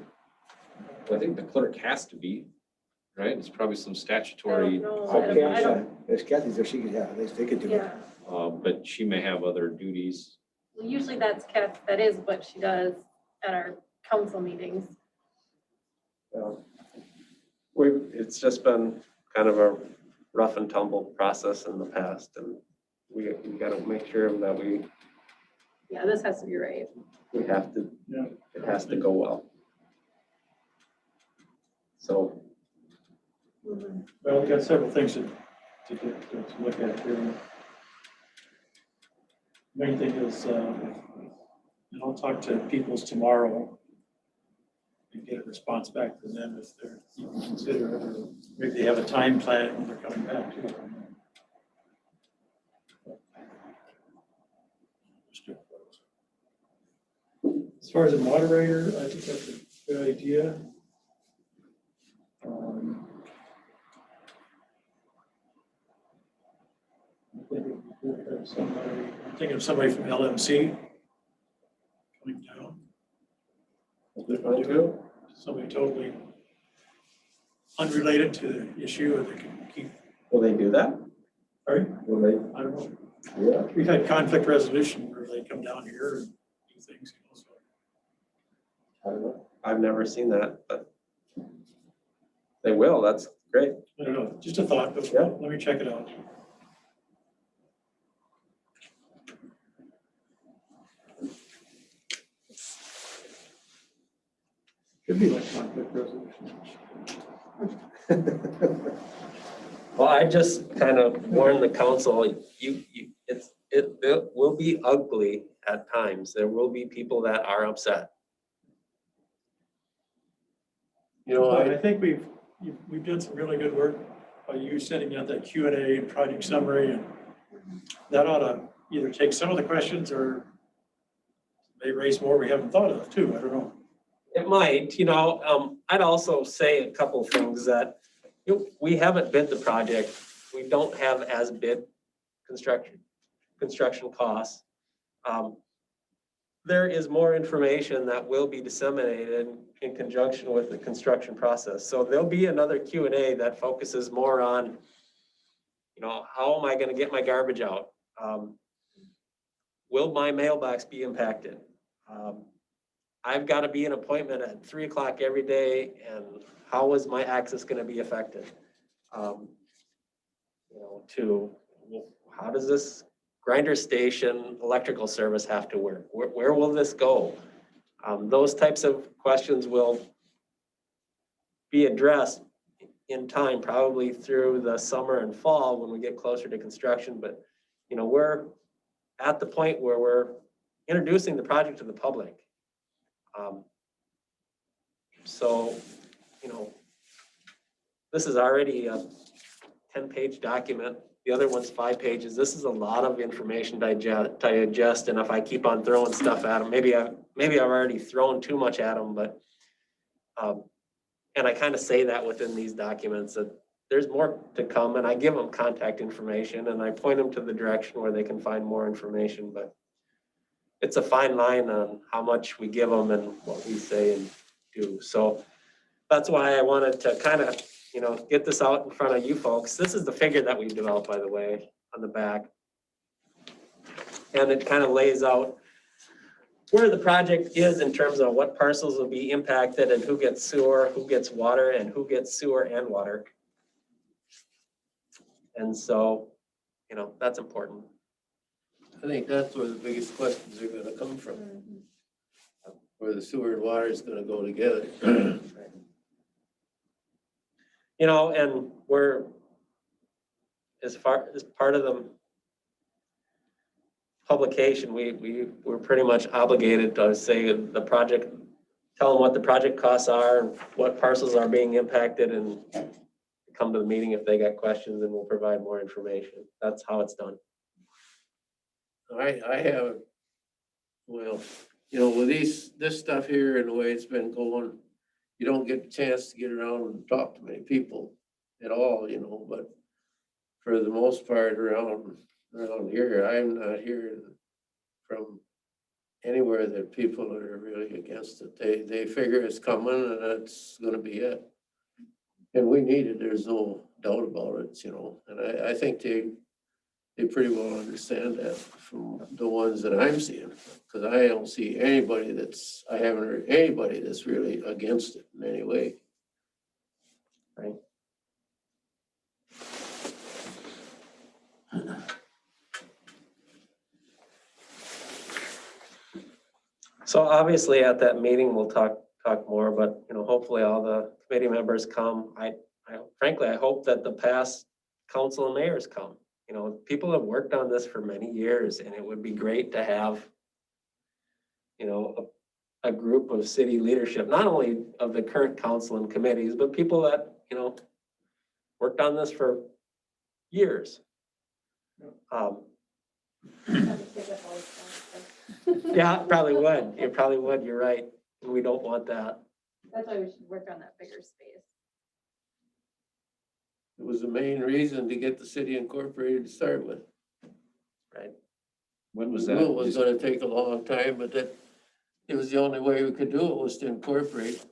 Well, I think the clerk has to be, right? It's probably some I statutory, don't know. okay, I don't- there's Kathy's there. She could, they could do it. Yeah, but she may have other duties. well, usually that is what she does at our council meetings. It's just been kind of a rough and tumble process in the past, and we gotta make sure that Yeah, this has to be right. we have to, Yeah. it has to go well. So, Well, we've got several things to look at here. Main thing is, and I'll talk to Peoples tomorrow and get a response back from them if they're even consider it, or maybe they have a time plan when they're coming back too. As far as a moderator, I think that's a good idea. I'm thinking of somebody from LMC coming down. Somebody totally unrelated to the issue, and they can keep, will they do that? sorry, Will they? I don't know. Yeah. We've had conflict resolution where they come down here and do things. So I don't know. I've never seen that, but they will. That's great. I don't know, just a thought, but Yeah. let me check it out. Could be like conflict resolution. Well, I just kind of warn the council, it will be ugly at times. There will be people that are upset. You know, But I think we've done some really good work by you sending out that Q&A and project summary, and that ought to either take some of the questions or may raise more we haven't thought of too. I don't know. It might, I'd also say a couple things that we haven't bid the project. We don't have as bid construction costs. There is more information that will be disseminated in conjunction with the construction process. So there'll be another Q&A that focuses more on, how am I going to get my garbage out? Will my mailbox be impacted? I've got to be an appointment at 3 o'clock every day, and how is my access going to be affected? How does this grinder station electrical service have to work? Where will this go? Those types of questions will be addressed in time, probably through the summer and fall when we get closer to construction. But, we're at the point where we're introducing the project to the public. So, this is already a 10-page document. The other one's 5 pages. This is a lot of information to digest. And if I keep on throwing stuff at them, maybe I've already thrown too much at them, but, and I kind of say that within these documents that there's more to come, and I give them contact information and I point them to the direction where they can find more information, but it's a fine line on how much we give them and what we say and do. So that's why I wanted to kind of, get this out in front of you folks. This is the figure that we've developed, by the way, on the back. And it kind of lays out where the project is in terms of what parcels will be impacted and who gets sewer, who gets water, and who gets sewer and water. And so, that's important. I think that's where the biggest questions are gonna come from. Where the sewer and water is gonna go together. And we're, as part of the publication, we're pretty much obligated to say the project, tell them what the project costs are, what parcels are being impacted, and come to the meeting if they got questions, and we'll provide more information. That's how it's done. I have, well, with this stuff here and the way it's been going, you don't get a chance to get around and talk to many people at all, but for the most part around here, I'm not hearing from anywhere that people are really against it. They figure it's coming and that's gonna be it. And we need it, there's no doubt about it, and I think they pretty well understand that from the ones that I'm seeing, because I don't see anybody I haven't heard anybody that's really against it in any way. Right. So obviously at that meeting, we'll talk more, but hopefully all the committee members come. Frankly, I hope that the past council and mayors come. People have worked on this for many years, and it would be great to have, a group of city leadership, not only of the current council and committees, but people that, worked on this for years. Yeah, probably would. You probably would. You're right. We don't want that. That's why we should work on that bigger space. It was the main reason to get the city incorporated to start with. Right. When was We knew that? it was gonna take a long time, but that it was the only way we could do it was to incorporate.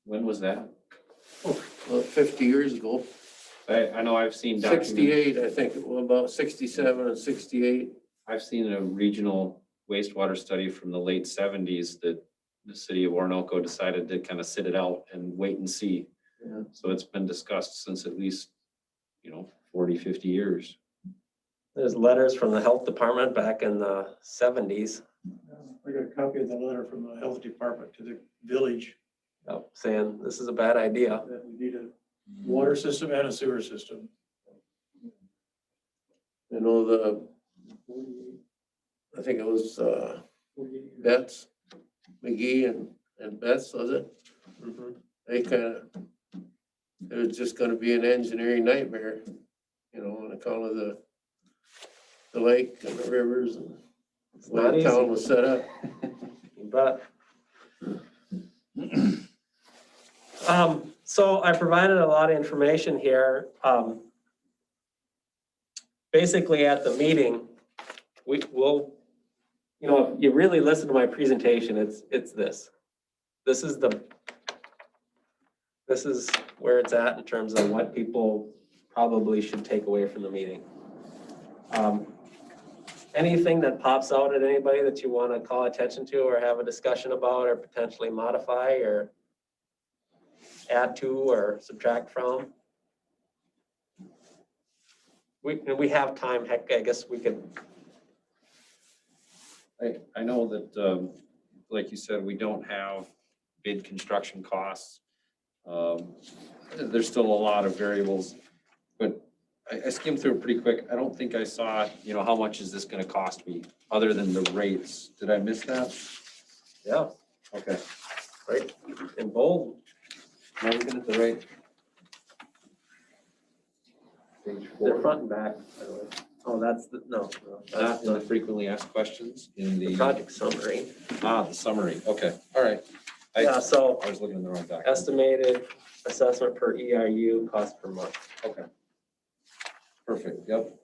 When was that? Well, 50 years ago, I know I've seen documents. 68, I think, well, about 67 and 68. I've seen a regional wastewater study from the late 70s that the city of Orinoco decided to kind of sit it out and wait and see. Yeah. So it's been discussed since at least, 40, 50 years. There's letters from the health department back in the 70s. I got a copy of the letter from the health department to the village saying this is a bad idea. That we need a water system and a sewer system. I know I think it was, Betts, McGee and Betts, was it? Mhm. They it was just gonna be an engineering nightmare, on account of the lake and the rivers and It's the way not the easy, town was set up. but. So I provided a lot of information here. Basically at the meeting, we will, if you really listen to my presentation, it's this. This is where it's at in terms of what people probably should take away from the meeting. Anything that pops out at anybody that you want to call attention to or have a discussion about or potentially modify or add to or subtract from? We have time, heck, I guess we could. I know that, like you said, we don't have bid construction costs. There's still a lot of variables, but I skimmed through it pretty quick. I don't think I saw, how much is this gonna cost me, other than the rates? Did I miss that? Yeah, Okay. right, in bold. Am I looking at the right? Page They're 4. front and back, by the way. Oh, that's Not that's in the the frequently asked questions, in the, project summary. the summary. Okay, all right. Yeah, so I was looking in the wrong document. estimated assessment per ERU, cost per month. Okay. Perfect, yep.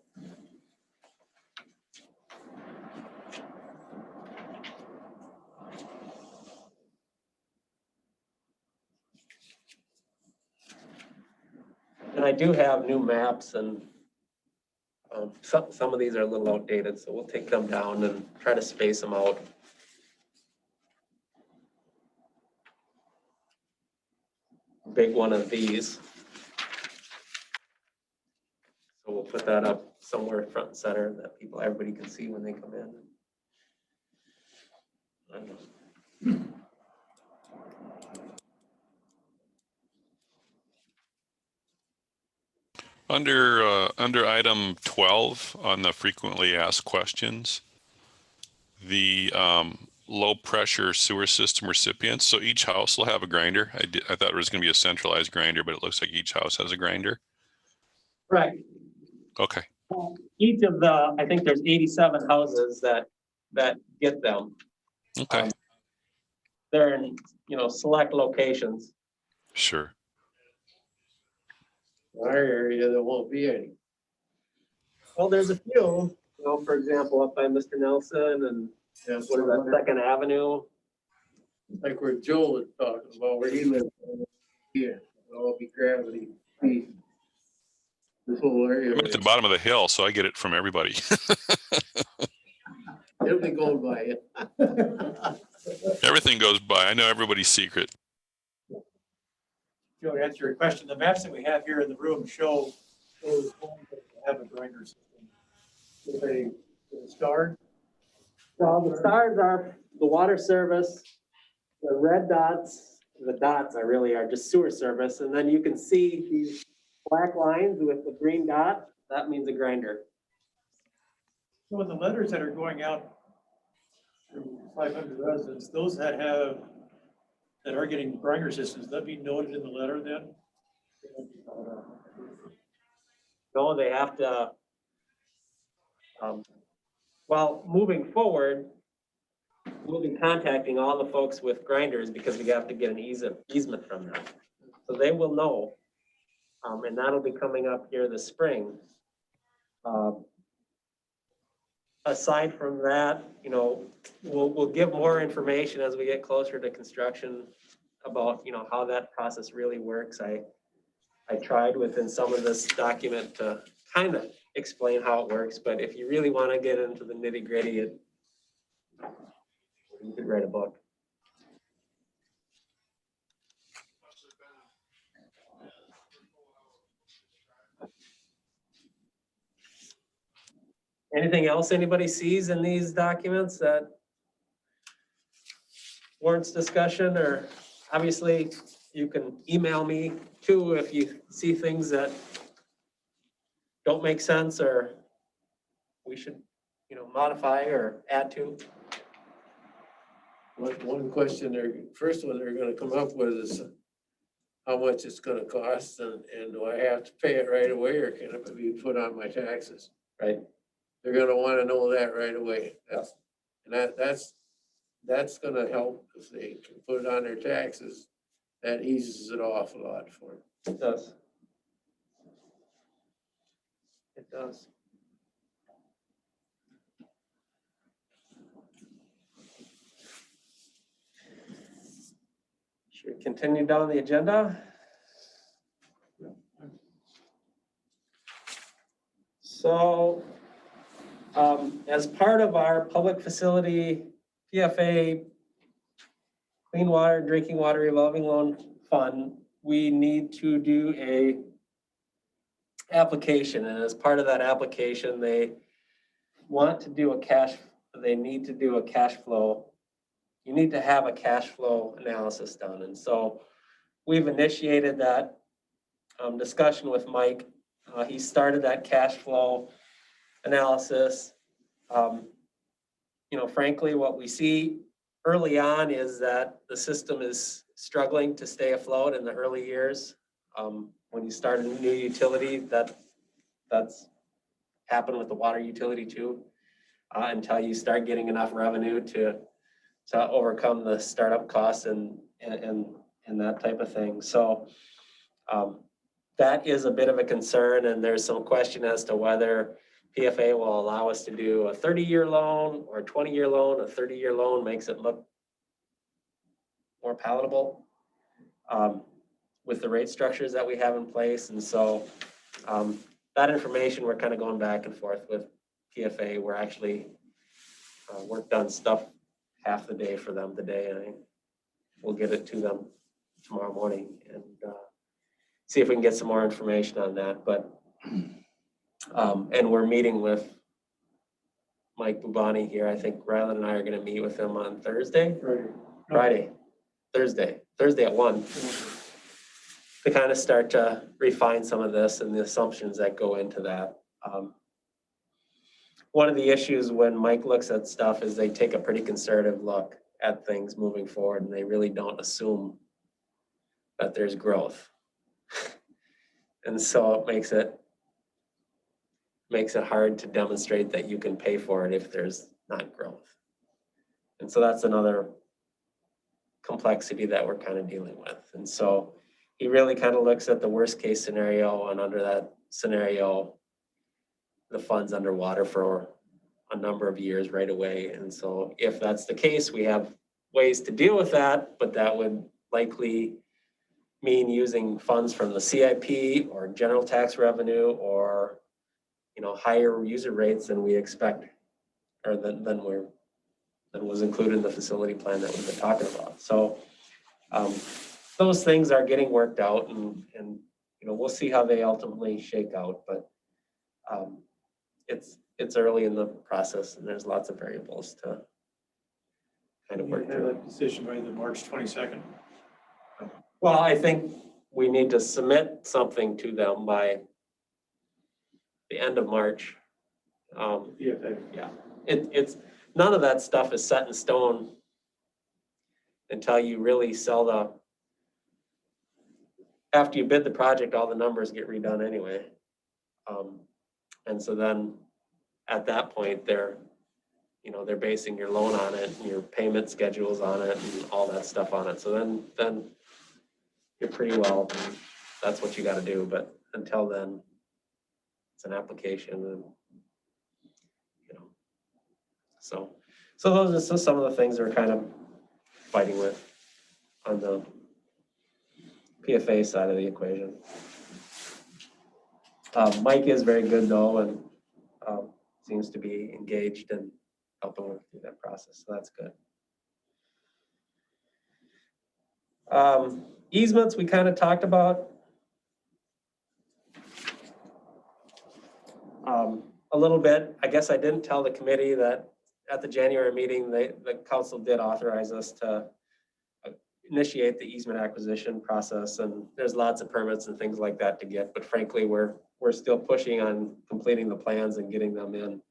And I do have new maps and some of these are a little outdated, so we'll take them down and try to space them out. Big one of these. So we'll put that up somewhere front and center that everybody can see when they come in. I don't know. Under item 12 on the frequently asked questions, the low pressure sewer system recipients. So each house will have a grinder. I thought it was going to be a centralized grinder, but it looks like each house has a grinder. Right. Okay. Each of I think there's 87 houses that get them. Okay. They're in, select locations. Sure. In our area, there won't be any. Well, there's a few, for example, up by Mr. Nelson and Yeah, what is that, Second Avenue? like where Joel was talking about, where he lives here, it'll all be gravity feed. This whole area, I'm at the bottom of the hill, so I get it from everybody. it'll be going by it. Everything goes by. I know everybody's secret. Joe, to answer your question, the maps that we have here in the room show those homes that have a grinder system. With a star. Well, the stars are the water service, the red dots, the dots are just sewer service, and then you can see these black lines with the green dot, that means a grinder. So in the letters that are going out to 500 residents, those that are getting grinder systems, that be noted in the letter then? No, they have to, well, moving forward, we'll be contacting all the folks with grinders because we have to get an easement from them. So they will know, and that'll be coming up here this spring. Aside from that, we'll give more information as we get closer to construction about, how that process really works. I tried within some of this document to kind of explain how it works, but if you really want to get into the nitty gritty, you could write a book. Anything else anybody sees in these documents that warrants discussion or obviously, you can email me too if you see things that don't make sense or we should, modify or add to. One question first one they're gonna come up with is how much it's gonna cost and do I have to pay it right away or can it be put on my taxes? Right. They're gonna wanna know that right away. That's gonna help if they can put it on their taxes. That eases it off a lot for them. It does. It does. Should we continue down the agenda? So, as part of our public facility PFA Clean Water Drinking Water Revolving Loan Fund, we need to do a application, and as part of that application, they want to do they need to do a cash flow. You need to have a cash flow analysis done, and so we've initiated that discussion with Mike. He started that cash flow analysis. Frankly, what we see early on is that the system is struggling to stay afloat in the early years. When you start a new utility, that's happened with the water utility too, until you start getting enough revenue to overcome the startup costs and that type of thing. So that is a bit of a concern, and there's some question as to whether PFA will allow us to do a 30-year loan or a 20-year loan. A 30-year loan makes it look more palatable with the rate structures that we have in place. And so that information, we're kind of going back and forth with PFA. We're actually worked on stuff half the day for them today, and we'll get it to them tomorrow morning and see if we can get some more information on that. But and we're meeting with Mike Bubani here. I think Rylan and I are going to meet with him on Thursday. Thursday at 1 to kind of start to refine some of this and the assumptions that go into that. One of the issues when Mike looks at stuff is they take a pretty conservative look at things moving forward, and they really don't assume that there's growth. And so it makes it hard to demonstrate that you can pay for it if there's not growth. And so that's another complexity that we're kind of dealing with. And so he really kind of looks at the worst case scenario, and under that scenario, the fund's underwater for a number of years right away. And so if that's the case, we have ways to deal with that, but that would likely mean using funds from the CIP or general tax revenue or higher user rates than we expect, or than was included in the facility plan that we've been talking about. So those things are getting worked out, and we'll see how they ultimately shake out. But it's early in the process, and there's lots of variables to kind of work through. Have a decision by the March 22nd. Well, I think we need to submit something to them by the end of March. PFA. Yeah, it's none of that stuff is set in stone until you really sell after you bid the project, all the numbers get redone anyway. And so then at that point, they're basing your loan on it and your payment schedules on it and all that stuff on it. So then you're pretty well, that's what you got to do. But until then, it's an application, and so those are just some of the things we're kind of fighting with on the PFA side of the equation. Mike is very good though, and seems to be engaged and helping work through that process, so that's good. Easements, we kind of talked about a little bit. I guess I didn't tell the committee that at the January meeting, the council did authorize us to initiate the easement acquisition process, and there's lots of permits and things like that to get, but frankly, we're still pushing on completing the plans and getting them in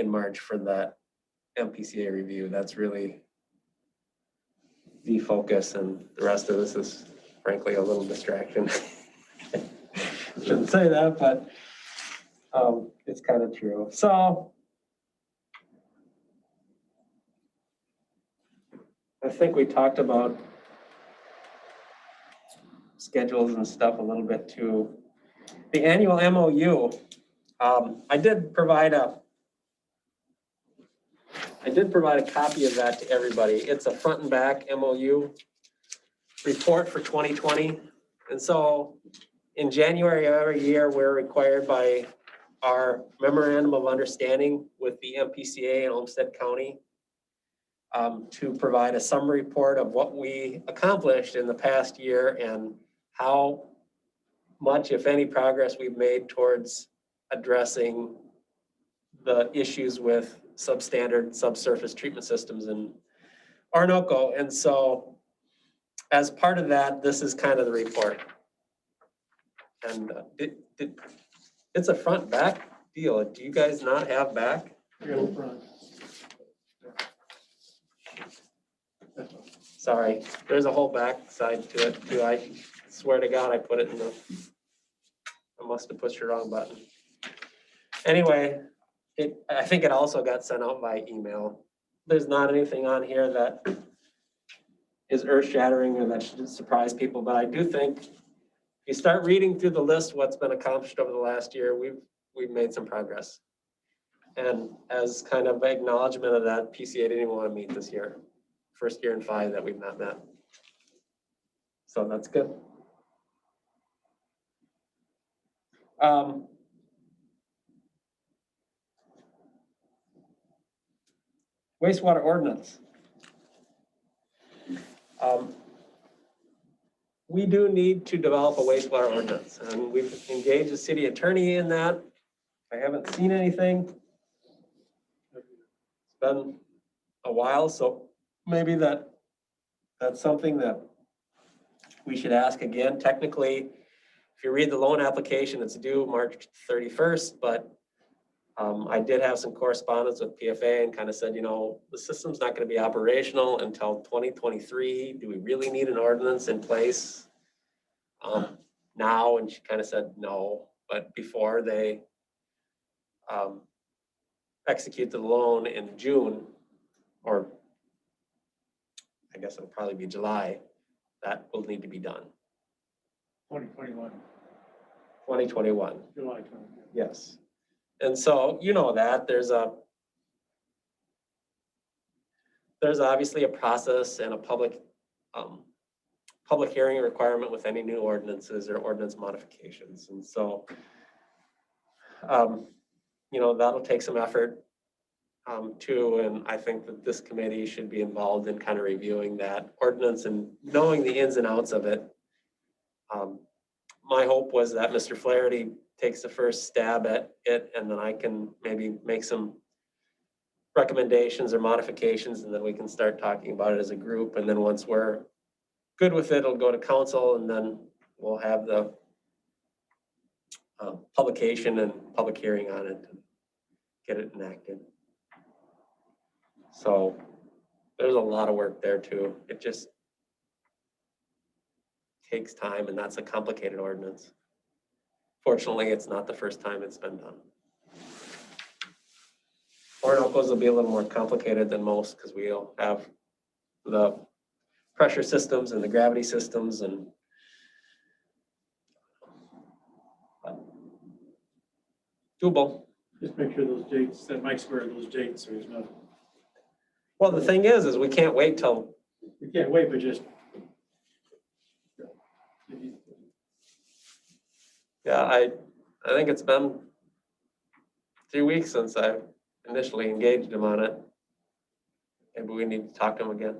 March for that MPCA review. That's really the focus, and the rest of this is frankly a little distraction. Shouldn't say that, but it's kind of true. So I think we talked about schedules and stuff a little bit too. The annual MOU, I did provide a copy of that to everybody. It's a front and back MOU report for 2020. And so in January of every year, we're required by our memorandum of understanding with the MPCA and Olmsted County to provide a summary report of what we accomplished in the past year and how much, if any, progress we've made towards addressing the issues with substandard subsurface treatment systems in Orinoco. And so as part of that, this is kind of the report. And it's a front back deal. Do you guys not have back? Sorry, there's a whole back side to it too. I swear to God, I put it in the, I must have pushed the wrong button. Anyway, I think it also got sent out by email. There's not anything on here that is earth shattering or that should surprise people, but I do think if you start reading through the list, what's been accomplished over the last year, we've made some progress. And as kind of acknowledgement of that, PCA didn't even want to meet this year. First year in 5 that we've not met. So that's good. Wastewater ordinance. We do need to develop a wastewater ordinance, and we've engaged the city attorney in that. I haven't seen anything. It's been a while, so maybe that's something that we should ask again. Technically, if you read the loan application, it's due March 31st, but I did have some correspondence with PFA and kind of said, you know, the system's not going to be operational until 2023. Do we really need an ordinance in place now? And she kind of said no, but before they execute the loan in June, or I guess it'll probably be July, that will need to be done. 2021, 2021. July 20. Yes. And so, you know, that there's obviously a process and a public hearing requirement with any new ordinances or ordinance modifications. And so, you know, that'll take some effort too. And I think that this committee should be involved in kind of reviewing that ordinance and knowing the ins and outs of it. My hope was that Mr. Flaherty takes the first stab at it, and then I can maybe make some recommendations or modifications, and then we can start talking about it as a group. And then once we're good with it, it'll go to council, and then we'll have the publication and public hearing on it to get it enacted. So there's a lot of work there too. It just takes time, and that's a complicated ordinance. Fortunately, it's not the first time it's been done. Orinoco's will be a little more complicated than most because we'll have the pressure systems and the gravity systems and doable. Just make sure those dates, that Mike's aware of those dates, so he's not. Well, the thing is we can't wait till. We can't wait, but just. Yeah, I think it's been 3 weeks since I initially engaged him on it. Maybe we need to talk to him again.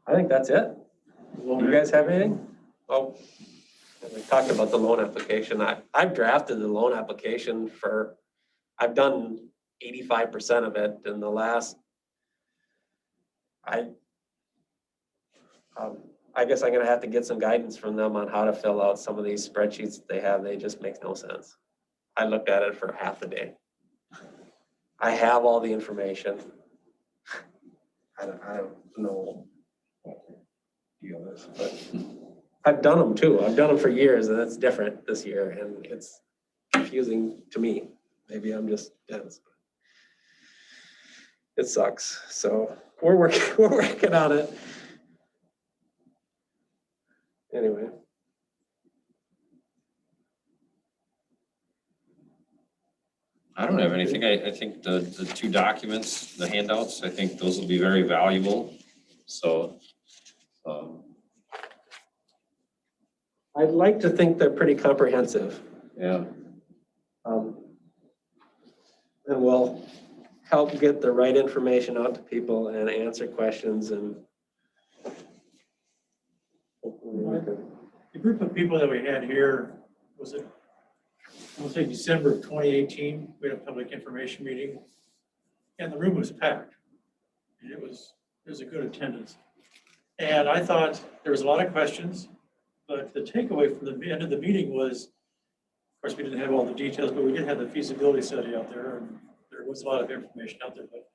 I think that's it. You guys have anything? Oh, We talked about the loan application. I've drafted the loan application I've done 85% of it in the last, I guess I'm gonna have to get some guidance from them on how to fill out some of these spreadsheets that they have. They just make no sense. I looked at it for half a day. I have all the information. I don't know. Deal is, but I've done them too. I've done them for years and it's different this year and it's confusing to me. Maybe I'm just dense. It sucks. So we're working on it. Anyway. I don't have anything. I think the two documents, the handouts, I think those will be very valuable. So, I'd like to think they're pretty comprehensive. yeah. And will help get the right information out to people and answer questions and. The group of people that we had here, was it, I'll say December of 2018, we had a public information meeting. And the room was packed. And it was a good attendance. And I thought there was a lot of questions, but the takeaway from the end of the meeting was, of course, we didn't have all the details, but we did have the feasibility study out there, and there was a lot of information out there. But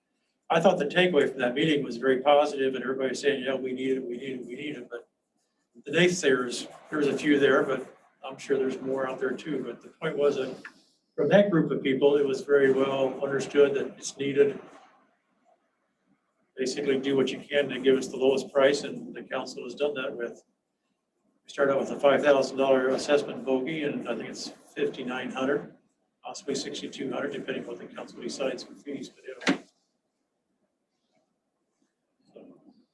I thought the takeaway from that meeting was very positive, and everybody was saying, yeah, we need it, we need it, we need it. But the naysayers, there was a few there, but I'm sure there's more out there too. But the point was that from that group of people, it was very well understood that it's needed. Basically do what you can to give us the lowest price, and the council has done that with, we started out with a $5,000 assessment bogey, and I think it's $5,900, possibly $6,200, depending on what the council decides for fees. But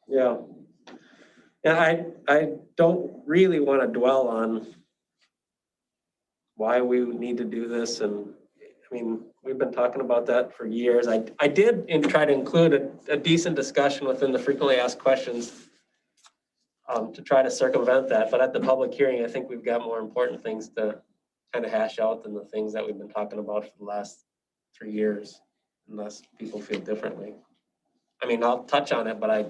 Yeah. Yeah, I don't really want to dwell on why we need to do this. And I mean, we've been talking about that for years. I did try to include a decent discussion within the frequently asked questions to try to circumvent that. But at the public hearing, I think we've got more important things to kind of hash out than the things that we've been talking about for the last 3 years, unless people feel differently. I mean, I'll touch on it, but I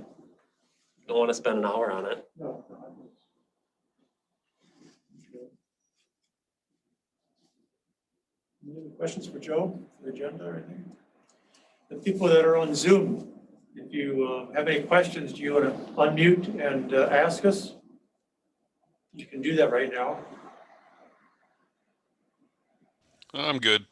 don't want to spend an hour on it. no. Any questions for Joe, for the agenda or anything? The people that are on Zoom, if you have any questions, do you want to unmute and ask us? You can do that right now. I'm good.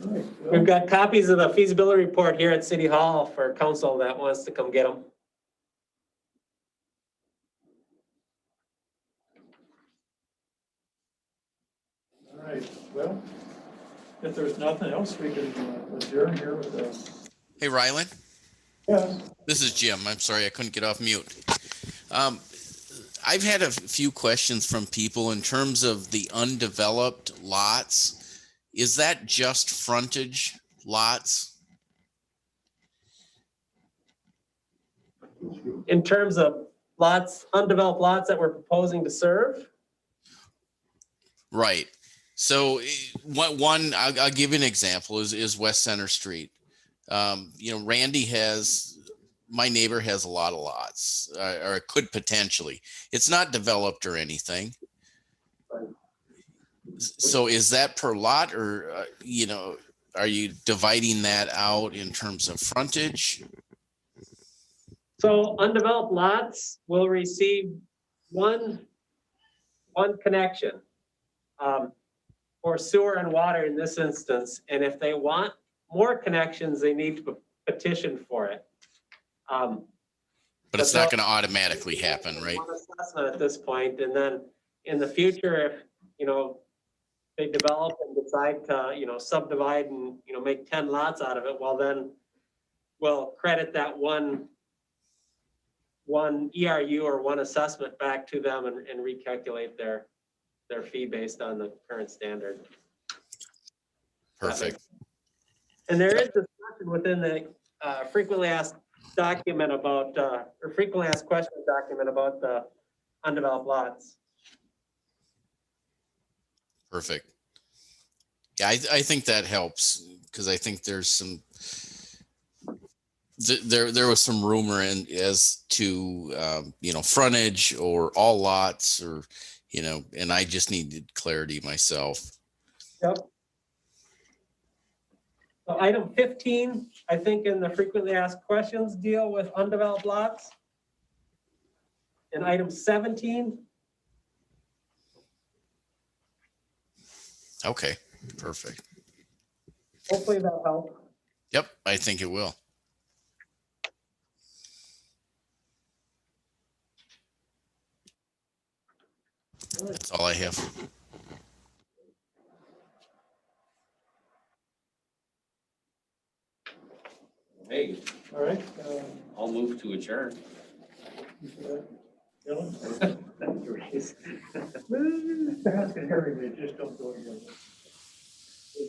All right, well, We've got copies of the feasibility report here at City Hall for council that wants to come get them. all right, well, if there's nothing else, we can adjourn here with the, Hey, Rylan, yes. this is Jim. I'm sorry I couldn't get off mute. I've had a few questions from people in terms of the undeveloped lots. Is that just frontage lots? In terms of lots, undeveloped lots that we're proposing to serve. Right. So one, I'll give you an example is West Center Street. Randy my neighbor has a lot of lots, or could potentially. It's not developed or anything. So is that per lot, or, are you dividing that out in terms of frontage? So undeveloped lots will receive one connection for sewer and water in this instance. And if they want more connections, they need to petition for it. But it's not going to automatically happen, right? One assessment at this point, and then in the future, if they develop and decide to subdivide and make 10 lots out of it, well then we'll credit that one ERU or one assessment back to them and recalculate their fee based on the current standard. Perfect. And there is discussion within the frequently asked document about, or frequently asked questions document about the undeveloped lots. Perfect. Yeah, I think that helps because I think there's some, there was some rumor in as to, frontage or all lots or, and I just needed clarity myself. Yep. So item 15, I think in the frequently asked questions deal with undeveloped lots. And item 17, Okay, perfect. hopefully that'll help. Yep, I think it will. That's all I have. Hey, All right. I'll move to adjourn. Dylan? Asking Harry, they just don't go together.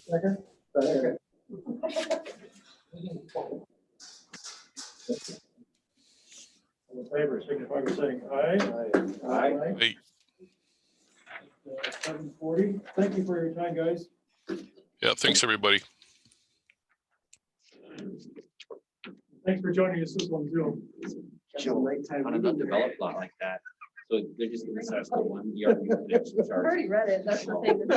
Second? Second. All in favor, signify by saying aye. Aye. Hey, 7:40. Thank you for your time, guys. yeah, thanks, everybody. Thanks for joining us this one, Zoom. On an undeveloped lot like that. So they're just gonna assess the 1 yard. I've already read it, that's the thing.